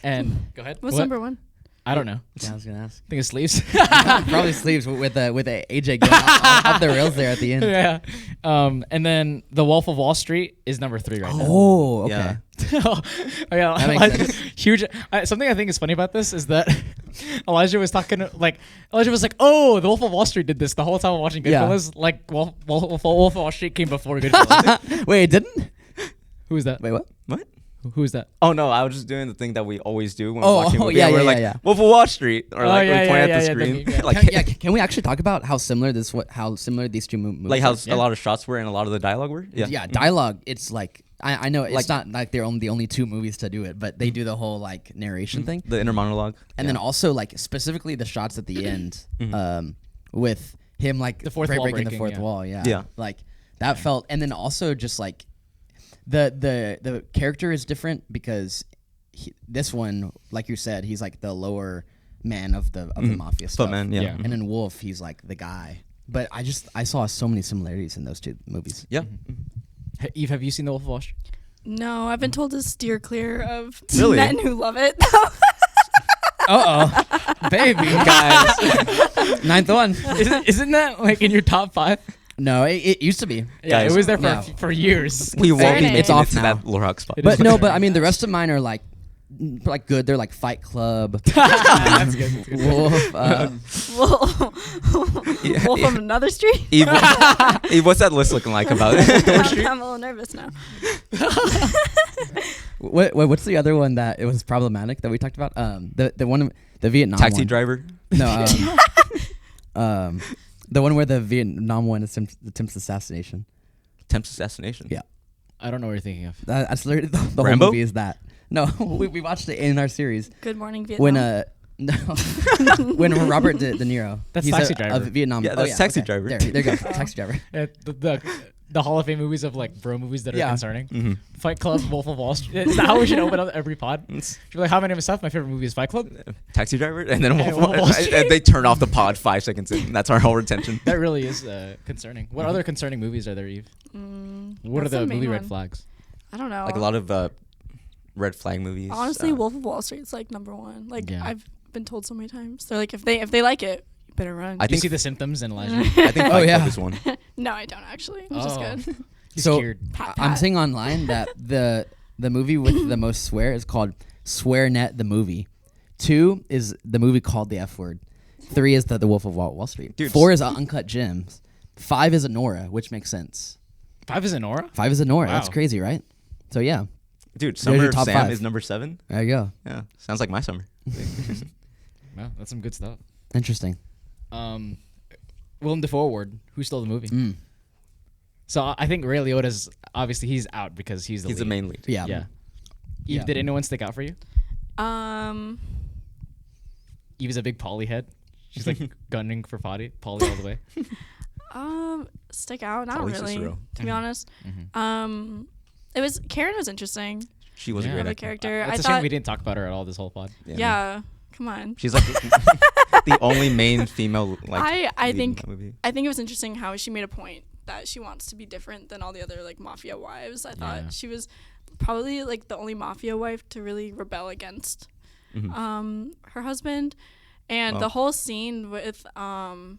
And go ahead. What's What? number 1? I don't know. Yeah, I was gonna ask. I think it's sleeves. Probably sleeves with a AJ going off the rails there at the end. Yeah. And then The Wolf of Wall Street is number 3 right now. Oh, okay. Yeah. Oh, yeah, That makes sense. Huge. Something I think is funny about this is that Elijah was talking Elijah was like, "Oh, The Wolf of Wall Street did this the whole time I'm watching Yeah. Goodfellas." Like, Wolf of Wall Street came before Goodfellas. Wait, it didn't? Who is that? Wait, what? What? Who is that? Oh no, I was just doing the thing that we always do when Oh, we're watching a oh, movie. yeah, and we're yeah, like, yeah. Wolf of Wall Street, or like yeah, we point yeah, at the yeah, screen, yeah. like Can we actually talk about how similar these two movies like how are? a lot of shots were and a lot of the dialogue were. Yeah. Yeah, dialogue. It's like I know it's Like- not like they're the only two movies to do it, but they do the whole like narration thing, The inner monologue. and then also like specifically the shots at the end, with him like The fourth wall breaking the breaking, fourth yeah. wall. Yeah, Yeah. like that felt, and then also just like the character is different because this one, like you said, he's like the lower man of the mafia stuff. Footman, yeah. Yeah. And then Wolf, he's like the guy. But I saw so many similarities in those two movies. Yeah. Eve, have you seen The Wolf of Wall Street? No, I've been told to steer clear of Really? men who love it. Baby, Guys, ninth one. isn't that like in your top 5? No, it used to be. Yeah, Guys. it was there Yeah. for years. We won't be It's making off it to now. that Lorax spot. It But is no, fair. but I mean the rest of mine are like good. They're like Fight Club, That's good. That's good. Wolf. Wolf of another street. Eve, Eve, what's that list looking like about it? I'm a little nervous now. What's the other one that it was problematic that we talked about? The one, the Vietnam Taxi one. driver. No, the one where the Vietnam one attempts assassination. Attempts assassination. Yeah. I don't know what you're thinking of. That's literally the whole Rambo? movie is that. No, we watched it in our series Good morning, Vietnam. when no, when Robert De Niro. That's he's Taxi a Driver. Vietnam. Yeah, that's Taxi Driver. There you go, Taxi Driver. The Hall of Fame movies of like bro movies that are Yeah. concerning. Mhm. Fight Club, Wolf of Wall Street. Is that how we should open up every pod? Should be like, how many of us have my favorite movie is Fight Club? Taxi driver, and then Wolf of Wall Street. and they turn off the pod 5 seconds in. That's our whole retention. That really is concerning. What other concerning movies are there, Eve? What are What's the the main movie red one? flags? I don't know. Like a lot of red flag movies. Honestly, Wolf of Wall Street's like number one. Like Yeah. I've been told so many times. They're like, if they like it, you better run. I Do you think see The Symptoms and Elijah? I think Fight Club yeah. is one. No, I don't actually, which is Oh. good. He's So- cured. Pat, I'm pat. seeing online that the movie with the most swear is called SwearNet the movie. 2 is the movie called The F Word. 3 is the Wolf of Wall Street. Dude, 4 is Uncut Gems. 5 is Nora, which makes sense. 5 is Nora? 5 is Nora. Wow. That's crazy, right? So yeah, Dude, your Summer of top Sam 5. is number 7. there you go. Yeah, sounds like my summer. Wow, that's some good stuff. Interesting. Willem Dafoe Award. Who stole the movie? Mm. So I think Ray Liotta's obviously he's out because he's the He's the lead. main lead. Yeah. Yeah. Eve, Yeah. did anyone stick out for you? Um, Eve is a big Polly head. She's like gunning for Polly all the way. stick out. Not Polly really, Cicero. to be honest. It was Karen was interesting. She was Yeah. a Of great a actor. character. It's I a shame thought, we didn't talk about her at all this whole pod. yeah, come on. She's like the only main female like I lead in think that movie. I think it was interesting how she made a point that she wants to be different than all the other like mafia wives. I thought Yeah. she was probably like the only mafia wife to really rebel against her husband, and Wow. the whole scene with oh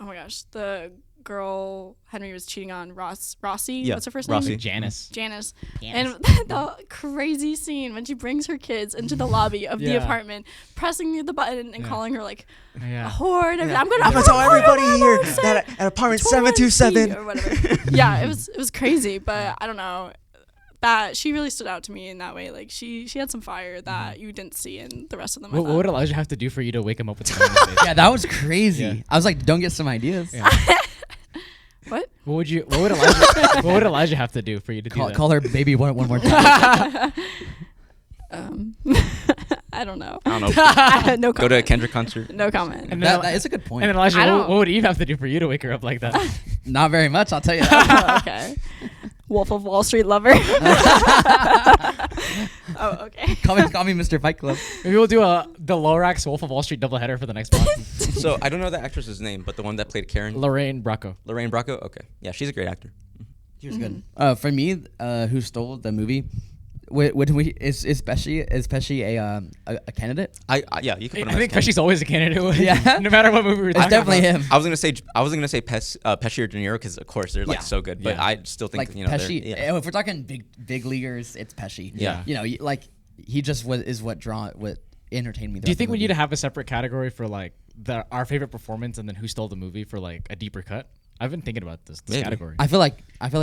my gosh, the girl Henry was cheating on, Rossi. Yeah, What's her first Rossi. name? Janice. Janice. Janice. And the crazy scene when she brings her kids into the lobby of the Yeah. apartment, pressing the button and Yeah. calling her like a Yeah. whore. And everything. I'm I'm gonna tell everybody here that at apartment 727. or whatever. Yeah, it was crazy, but I don't know. That she really stood out to me in that way. Like she had some fire that you didn't see in the rest of them. I What thought. would Elijah have to do for you to wake him up with something on his face? Yeah, that was crazy. Yeah. I was like, don't get some ideas. Yeah. What? What would Elijah have to do for you to do that? Call her baby one more time. I don't know. I don't know. No comment. Go to a Kendrick concert. No comment. And then, that is a good point. and then Elijah, I what, don't- what would Eve have to do for you to wake her up like that? Not very much, I'll tell you that. Okay. Wolf of Wall Street lover. Oh, okay. call me Mr. Fight Club. Maybe we'll do the Lorax Wolf of Wall Street doubleheader for the next pod. So I don't know the actress's name, but the one that played Karen, Lorraine Bracco. Lorraine Bracco. Okay, yeah, she's a great actor. He was good. For me, who stole the movie? When we is Pesci a candidate? Yeah, you can put him I as think Ken. Pesci's always a candidate. Yeah. No matter what movie we're It's talking definitely about. him. I was gonna say Pesci or De Niro because of course they're like Yeah. so good, but Yeah. I still think Like you know they're- Pesci. yeah. If we're talking big leaguers, it's Pesci. Yeah. You know, like he just is what entertained me. Do you think we need to have a separate category for like our favorite performance and then who stole the movie for like a deeper cut? I've been thinking about this Maybe. category. I feel like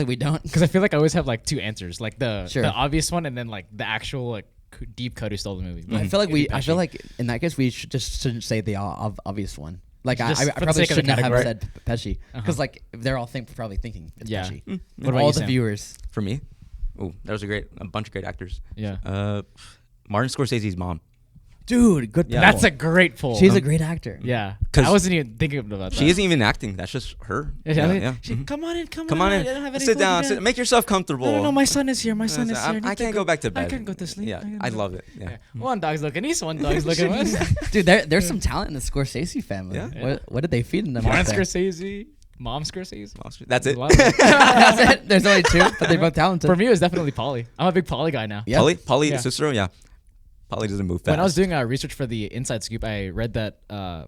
we don't. Because I feel like I always have like two answers, like the Sure. obvious one and then like the actual like deep cut who stole the movie. I feel like It'd be I feel Pesci. like in that case we shouldn't say the obvious one. Like I Just for the probably sake of the shouldn't have category. said Pesci because like they're all probably thinking it's Yeah. Pesci. What about all you, the Sam? viewers. For me, Oh, there was a bunch of great actors. Yeah. Martin Scorsese's mom. Dude, good. Yeah. That's a great pull. She's a great actor. Yeah. 'Cause I wasn't even thinking about that. She isn't even acting. That's just her. She, come on in. Come on I don't have in. any Sit food down. yet. Make yourself comfortable. No, my son is here. My son is here. I can't go back to bed. I can't go to sleep. Yeah, I love it. Yeah. One dog's looking east, one dog's looking west. Dude, there's some talent in the Scorsese family. Yeah. What did they feed them? Martin out there? Scorsese, Mom Scorsese. That's it. That's it. There's only two, but they're both talented. For me, it was definitely Polly. I'm a big Polly guy now. Yeah. Polly, Yeah. Cicero. Yeah. Polly doesn't move fast. When I was doing research for the Inside Scoop, I read that the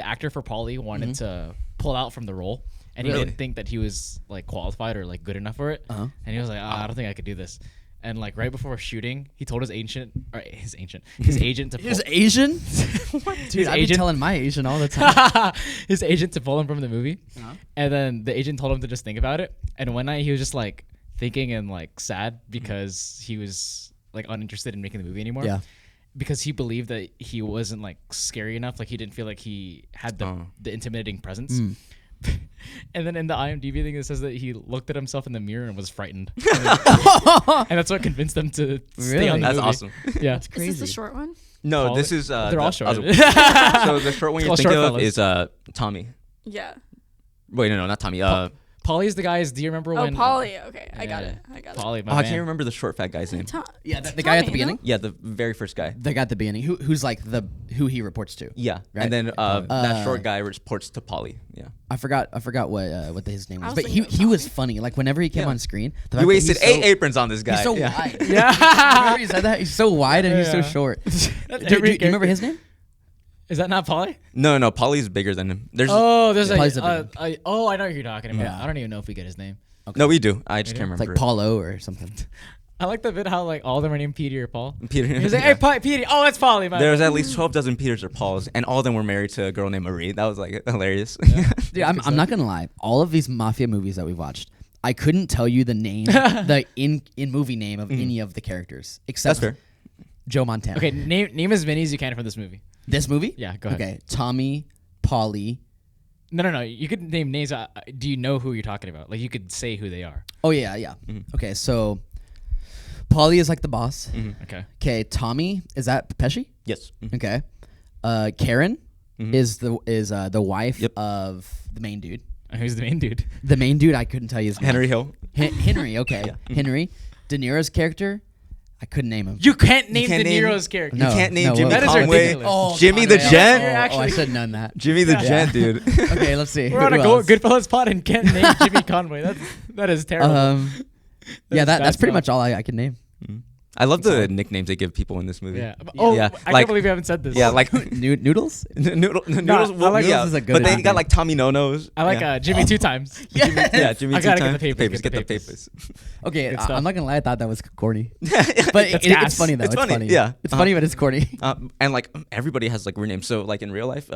actor for Polly wanted to pull out from the role, and he Really? didn't think that he was like qualified or like good enough for it. Uh-huh. And he was like, I don't think I could do this. And like right before shooting, he told his agent to He's Asian? Dude, his I've been agent telling my Asian all the time. his agent to pull him from the movie. Uh-huh. And then the agent told him to just think about it. And one night he was just like thinking and like sad because he was like uninterested in making the movie anymore. Yeah. Because he believed that he wasn't like scary enough. Like he didn't feel like he had the intimidating presence. And then in the IMDb thing, it says that he looked at himself in the mirror and was frightened. And that's what convinced him to stay on the That's movie. awesome. Yeah. Is this the short one? No, Polly- this is. They're all short. So the short one It's you're called thinking of GoodFellas. is Tommy. Yeah. Wait, no, not Tommy. Polly's the guys. Do you remember Oh, when? Polly. Okay, I got Yeah. it. I got Polly, it. my I man. can't remember the short fat guy's name. Yeah, the guy at the Tommy, beginning? no? Yeah, the very first guy. The guy at the beginning, who's like who he reports to. Yeah, Right? and then that short guy reports to Polly. Yeah. I forgot what his name was, was but thinking he of was Tommy. funny. Like whenever he came Yeah. on screen, the You fact that wasted he's 8 aprons on this guy. He's so yeah. wide. Yeah. Remember you said that? He's so wide and he's so Yeah. short. That's Do every you remember character. his name? Is that not Polly? No, Polly's bigger than him. There's There's Polly's a the big I know who you're talking about. Yeah. I don't even know if we get his name. no, we do. I just do? can't It's remember. like Paulo or something. I like the bit how like all of them are named Petey or Paul. Peter. He's like, Yeah. hey, Petey. Oh, that's Polly. Man. There's at least 12 dozen Peters or Pauls, and all of them were married to a girl named Marie. That was like hilarious. Dude, I'm not gonna lie. All of these mafia movies that we've watched, I couldn't tell you the name, the in movie name of any of the characters except That's fair. Joe Montana. Okay, name as many as you can from this movie. This movie? Yeah, go ahead. Okay, Tommy, Polly. No. You could name names. Do you know who you're talking about? Like you could say who they are. Oh yeah. Okay, so Polly is like the boss. Okay. Okay, Tommy is that Pesci? Yes. Okay, Karen is the wife Yep. of the main dude. And who's the main dude? The main dude I couldn't tell you his name. Henry Hill. Henry. Okay, Henry. De Niro's character, I couldn't name him. You can't name can't De name- Niro's character. No. You can't name Jimmy That is Conway. ridiculous. Oh, Jimmy Conway. the Gent. You're Oh, I actually- should have known that. Jimmy the Gent, dude. Okay, let's see. We're on Who a else? Goodfellas pod and can't name Jimmy Conway. That is terrible. Yeah, is that's bad pretty stuff. much all I can name. I love the nicknames they give people in this movie. Yeah. Oh, Yeah, I like- can't believe you haven't said this. Yeah, like Noodles? noodles. I like Noodles is a good but they name. got like Tommy No Nos. I like yeah. Jimmy 2 times. Yeah, Jimmy I gotta get two the times. papers, Get get the the papers. Okay, Good stuff. I'm not gonna lie, I thought that was corny. But But That's it's gas. funny though. It's funny, yeah. It's funny, but it's corny. And like everybody has like weird names. So like in real life,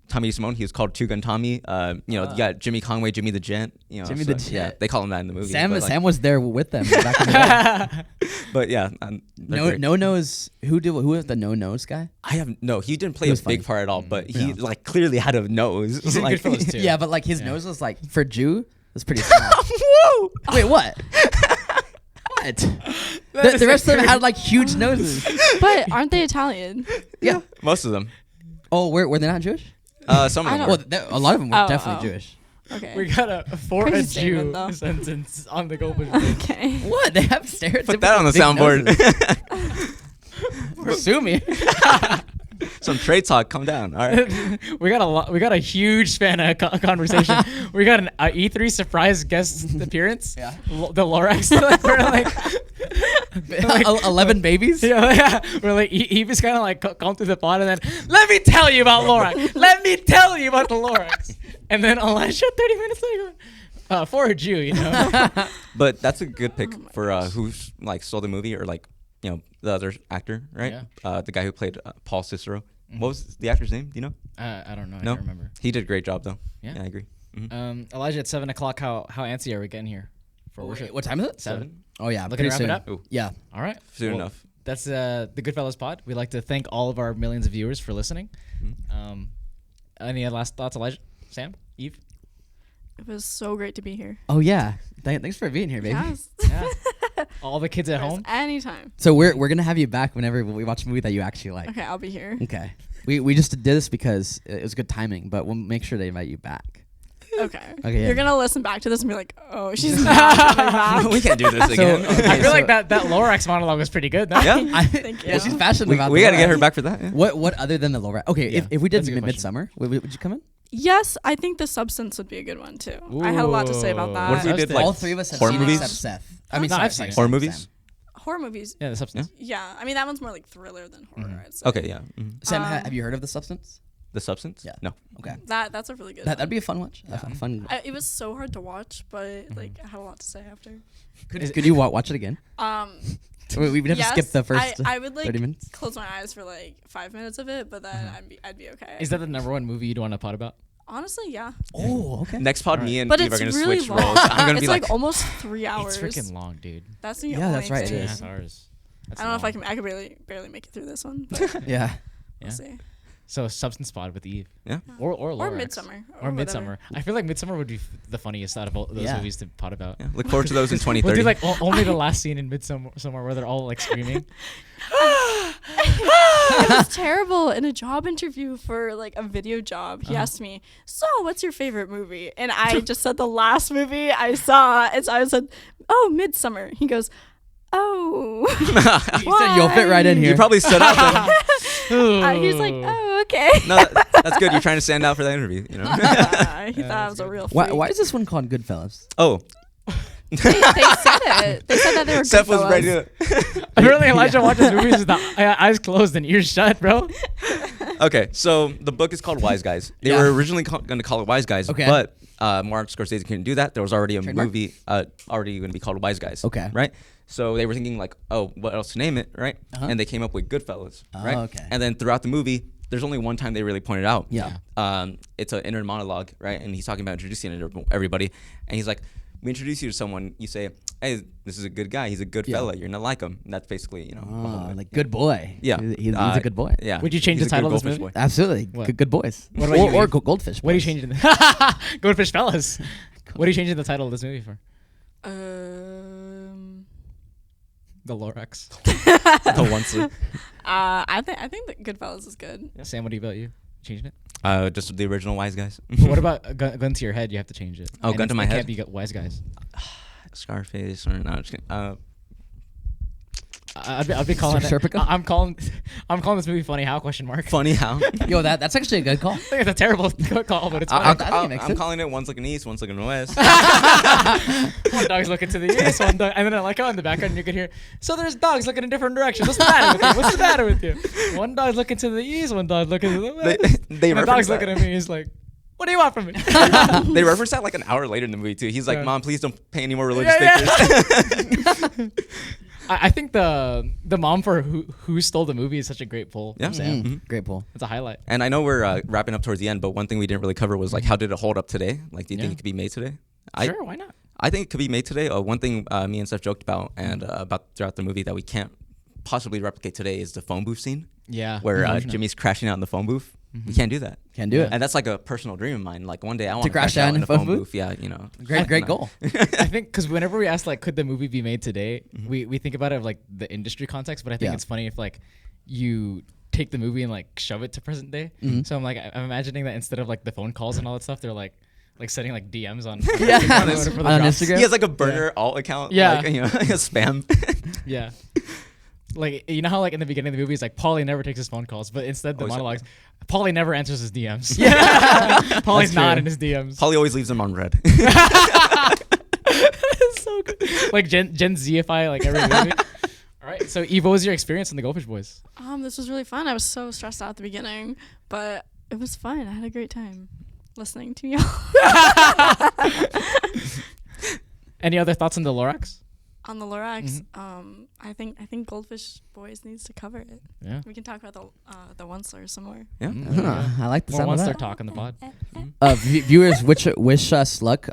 Tommy Simone, he was called Two Gun Tommy. You got Jimmy Conway, Jimmy the Gent. You know, Jimmy so, the Yeah, Gent. they call him that in the movie. Sam but, like, Sam was there with them back in the day. But yeah, No nose. Who was the no nose guy? I have no. He didn't play He a was big funny. part at all. But he Yeah. like clearly had a nose. He's in like, Goodfellas too. Yeah, but like his Yeah. nose was like for Jew was pretty small. Whoa! Wait, what? What? The rest of them had like huge noses. But aren't they Italian? Yeah. Most of them. Oh, were they not Jewish? Some of I them. don't- were. Well, a lot of them were Oh, definitely oh. Jewish. Okay. We got a for Pretty a statement, Jew though. sentence on the Goldberg page. Okay. What? They have stereotypical. Put that on the big soundboard. noses. Sue me. Some trade talk. Come down. All right. We got a huge fan of conversation. We got an E3 surprise guest appearance. Yeah. The Lorax. We're like, 11 babies. yeah. We're like he was kind of like come through the pod and then let me tell you about Lorax. Let me tell you about the Lorax. And then Elijah 30 minutes later, for a Jew, you know. But that's a good pick for who's like stole the movie or like the other actor, right? Yeah. The guy who played Paul Cicero. What was the actor's name? Do you know? I don't know. I No, can't remember. He did a great job though. Yeah? I agree. Mhm. Elijah at 7:00. How antsy are we getting here for worship? What time is it? 7. Oh yeah, Looking to pretty wrap soon. it up? Ooh, Yeah. All right. soon enough. That's the Goodfellas pod. We'd like to thank all of our millions of viewers for listening. Any last thoughts, Elijah? Sam? Eve? It was so great to be here. Oh yeah. Thanks for being here, baby. Yes. Yeah. All the kids at home. Anytime. So we're gonna have you back whenever we watch a movie that you actually like. Okay, I'll be here. Okay. We just did this because it was good timing, but we'll make sure to invite you back. Okay. Okay, yeah. You're gonna listen back to this and be like, oh, she's not coming back. We can't do this again. okay, I feel like so- that Lorax monologue was pretty good. No? Yeah. Thank you. Yeah, she's passionate about. We the got to get her Lorax. back for that. Yeah. What other than the Lorax? Okay, Yeah, if we did that's a good question. Midsummer, would you come in? Yes, I think The Substance would be a good one too. I had a lot to say about Ooh. that. What if we did Substance. like All three of us have horror seen movies? except Seth. I mean, No, sorry, I've seen it. Horror Sam. movies? Horror movies. Yeah, the substance. Yeah, I mean that one's more like thriller than horror. I'd say. Okay, yeah. Sam, have you heard of The Substance? The Substance? Yeah. No. Okay. That's a really good. That'd one. be a fun watch. A fun. It was so hard to watch, but like I had a lot to say after. Could you watch it again? We would have Yes, to skip the first I would like 30 minutes. close my eyes for like 5 minutes of it, but then I'd be okay. Is that the number one movie you'd want to pot about? Honestly, yeah. Oh, okay. Next pod, me and But Eve are it's going to really switch long. roles. I'm going to It's be like like, almost 3 hours. It's freaking long, dude. That's the Yeah, that's only right, it thing. is. 2.5 hours. That's I don't know if long. I could barely make it through this one, but Yeah. Yeah. we'll see. So substance pod with Eve. yeah. Or Or Lorax. Midsummer. Or whatever. Midsummer. I feel like Midsummer would be the funniest out of all those Yeah. movies to pot about. Yeah. Look forward to those in We'll 2030. do like only the last scene in Midsummer somewhere where they're all like screaming. It was terrible. In a job interview for like a video job, he asked me, "So, what's your favorite movie?" And I just said the last movie I saw. And so I said, "Oh, Midsummer." He goes, "Oh." You said you'll fit right in here. You probably stood out then. He's like, "Oh, okay." No, that's good. You're trying to stand out for that interview, you know? He thought I was a real freak. Why is this one called GoodFellas? Oh, They said it. They said that they were Seth good was ready fellas. to. Apparently Elijah watches movies with the eyes closed and ears shut, bro. Okay, so the book is called Wise Guys. They Yeah. were originally going to call it Wise Guys, Okay. but Mark Scorsese couldn't do that. There was already a Trademark? movie already going to be called Wise Guys. Okay. Right? So they were thinking like, oh, what else to name it, right? Uh-huh. And they came up with Goodfellas, Oh, right? okay. And then throughout the movie, there's only one time they really pointed out. Yeah. It's an inner monologue, right? And he's talking about introducing everybody. And he's like, we introduce you to someone, you say, hey, this is a good guy. He's a good Yeah. fella. You're not like him. And that's basically, the whole movie. Like good boy. Yeah. He's a good boy. Yeah. Would you change He's the a good title of this goldfish movie? boy. Absolutely. What? Good boys. What about you, or Eve? goldfish. What are you boys. changing the Goldfish Fellas? What are you changing the title of this movie for? The Lorax. The once. I think that Goodfellas is good. Sam, what about you? Changing it? Just the original Wise Guys. But what about gun to your head? You have to change it. Oh, gun to my it head? Can't be Wise Guys. Scarface or no? I'm just kidding. I'd be calling it. Serpico? I'm calling this movie Funny How ? Question mark. Funny how? Yo, that's actually a good call. I think it's a terrible call, but it's funny. I think it makes I'm sense. calling it one's looking east, one's looking west. One dog's looking to the east, one dog, and then I like how in the background you could hear. So there's dogs looking in different directions. What's the matter with you? What's the matter with you? One dog's looking to the east, one dog's looking to the west. they and the reference dog's that. looking at me. He's like, "What do you want from me?" They reference that like an hour later in the movie too. He's like, Yeah. "Mom, please don't pay any more religious Yeah, pictures." I think the mom for who stole the movie is such a great pull. Yeah. From Sam. Mm, great pull. It's a highlight. And I know we're wrapping up towards the end, but one thing we didn't really cover was like, how did it hold up today? Like, do you Yeah. think it could be made today? Sure, why not? I think it could be made today. One thing me and Steph joked about and about throughout the movie that we can't possibly replicate today is the phone booth scene Yeah. where Jimmy's crashing out in the phone booth. We can't do that. Can do it. And that's like a personal dream of mine. Like one day I want to crash crash out out in a phone booth. Yeah, Great goal. I think because whenever we ask like, could the movie be made today, we think about it of like the industry context, but I think Yeah. it's funny if like you take the movie and like shove it to present day. So I'm imagining that instead of like the phone calls and all that stuff, they're like sending like DMs on Yeah. Instagram or whatever for the On drops. Instagram? He has like a burner alt account. Yeah. Like, a spam. Yeah. Like, you know how like in the beginning of the movie, it's like Paulie never takes his phone calls, but instead the Always- monologues, Paulie never answers his DMs. Yeah. Paulie's That's not true. in his DMs. Holly always leaves them on red. It's so good. Like Gen Zify like every movie. All right. So Eve, what was your experience in the Goldfish Boys? This was really fun. I was so stressed out at the beginning, but it was fun. I had a great time listening to y'all. Any other thoughts on the Lorax? On the Lorax, I think Goldfish Boys needs to cover it. Yeah. We can talk about the Onceler some more. Yeah. I like the More sound of Monster that. talk on the pod. Viewers, wish us luck.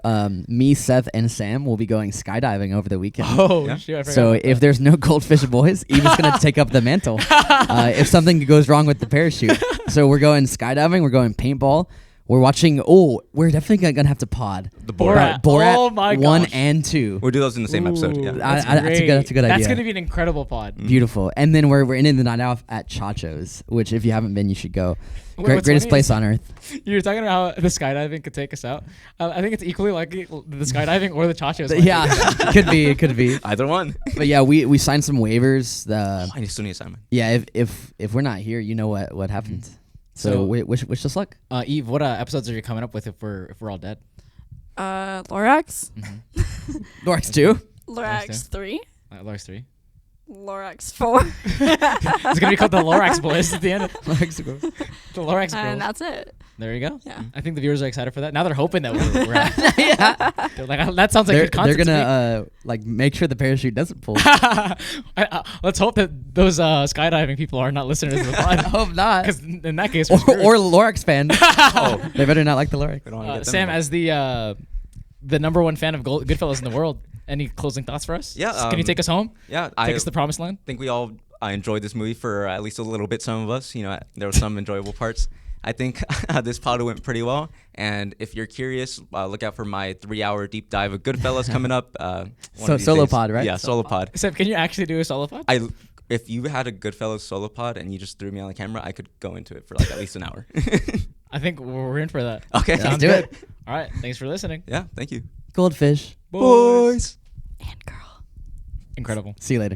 Me, Seth, and Sam will be going skydiving over the weekend. Oh, Yeah. shit. I forgot So about if that. there's no Goldfish Boys, Eva's gonna take up the mantle if something goes wrong with the parachute. So we're going skydiving. We're going paintball. we're watching. Oh, we're definitely gonna have to pod The Borat. Borat Oh my 1 gosh. and 2. We'll do those in the same episode. Ooh, Yeah. That's that's a good idea. That's gonna be an incredible pod. Beautiful. And then we're ending the night off at Chacho's, which if you haven't been, you should go. What's Greatest funny place is- on earth. You were talking about how the skydiving could take us out. I think it's equally likely the skydiving or the chachos. Yeah, it could be. Either one. But yeah, we signed some waivers. I still need assignment. Yeah, if we're not here, you know what happens. So So- wish us luck. Eve, what episodes are you coming up with if we're all dead? Lorax. Lorax 2. Lorax 3. Lorax 3. Lorax 4. It's gonna be called the Lorax Boys at the end. Lorax The Lorax And Girls. that's it. There you go. Yeah. I think the viewers are excited for that. Now they're hoping that we're out. yeah. They're like, that sounds like They're good content. gonna like make sure the parachute doesn't pull. Let's hope that those skydiving people are not listeners to the I pod. hope not. Because in that case, Or Lorax fan. Oh, They better not like the Lorax. we don't wanna get them Sam, involved. as the number one fan of Goodfellas in the world, any closing thoughts for us? Yeah, Can you take us home? Yeah, Take us to the promised land? think we all enjoyed this movie for at least a little bit. Some of us, there were some enjoyable parts. I think this pod went pretty well. And if you're curious, look out for my 3-hour deep dive of Goodfellas coming up. One So of these solo days. pod, right? Yeah, solo pod. Sam, can you actually do a solo pod? If you had a Goodfellas solo pod and you just threw me on the camera, I could go into it for like at least an hour. I think we're in for that. Okay. Let's Sounds do good. it. All right. Thanks for listening. Yeah, thank you. Goldfish. Boys. And girl. Incredible. See you later.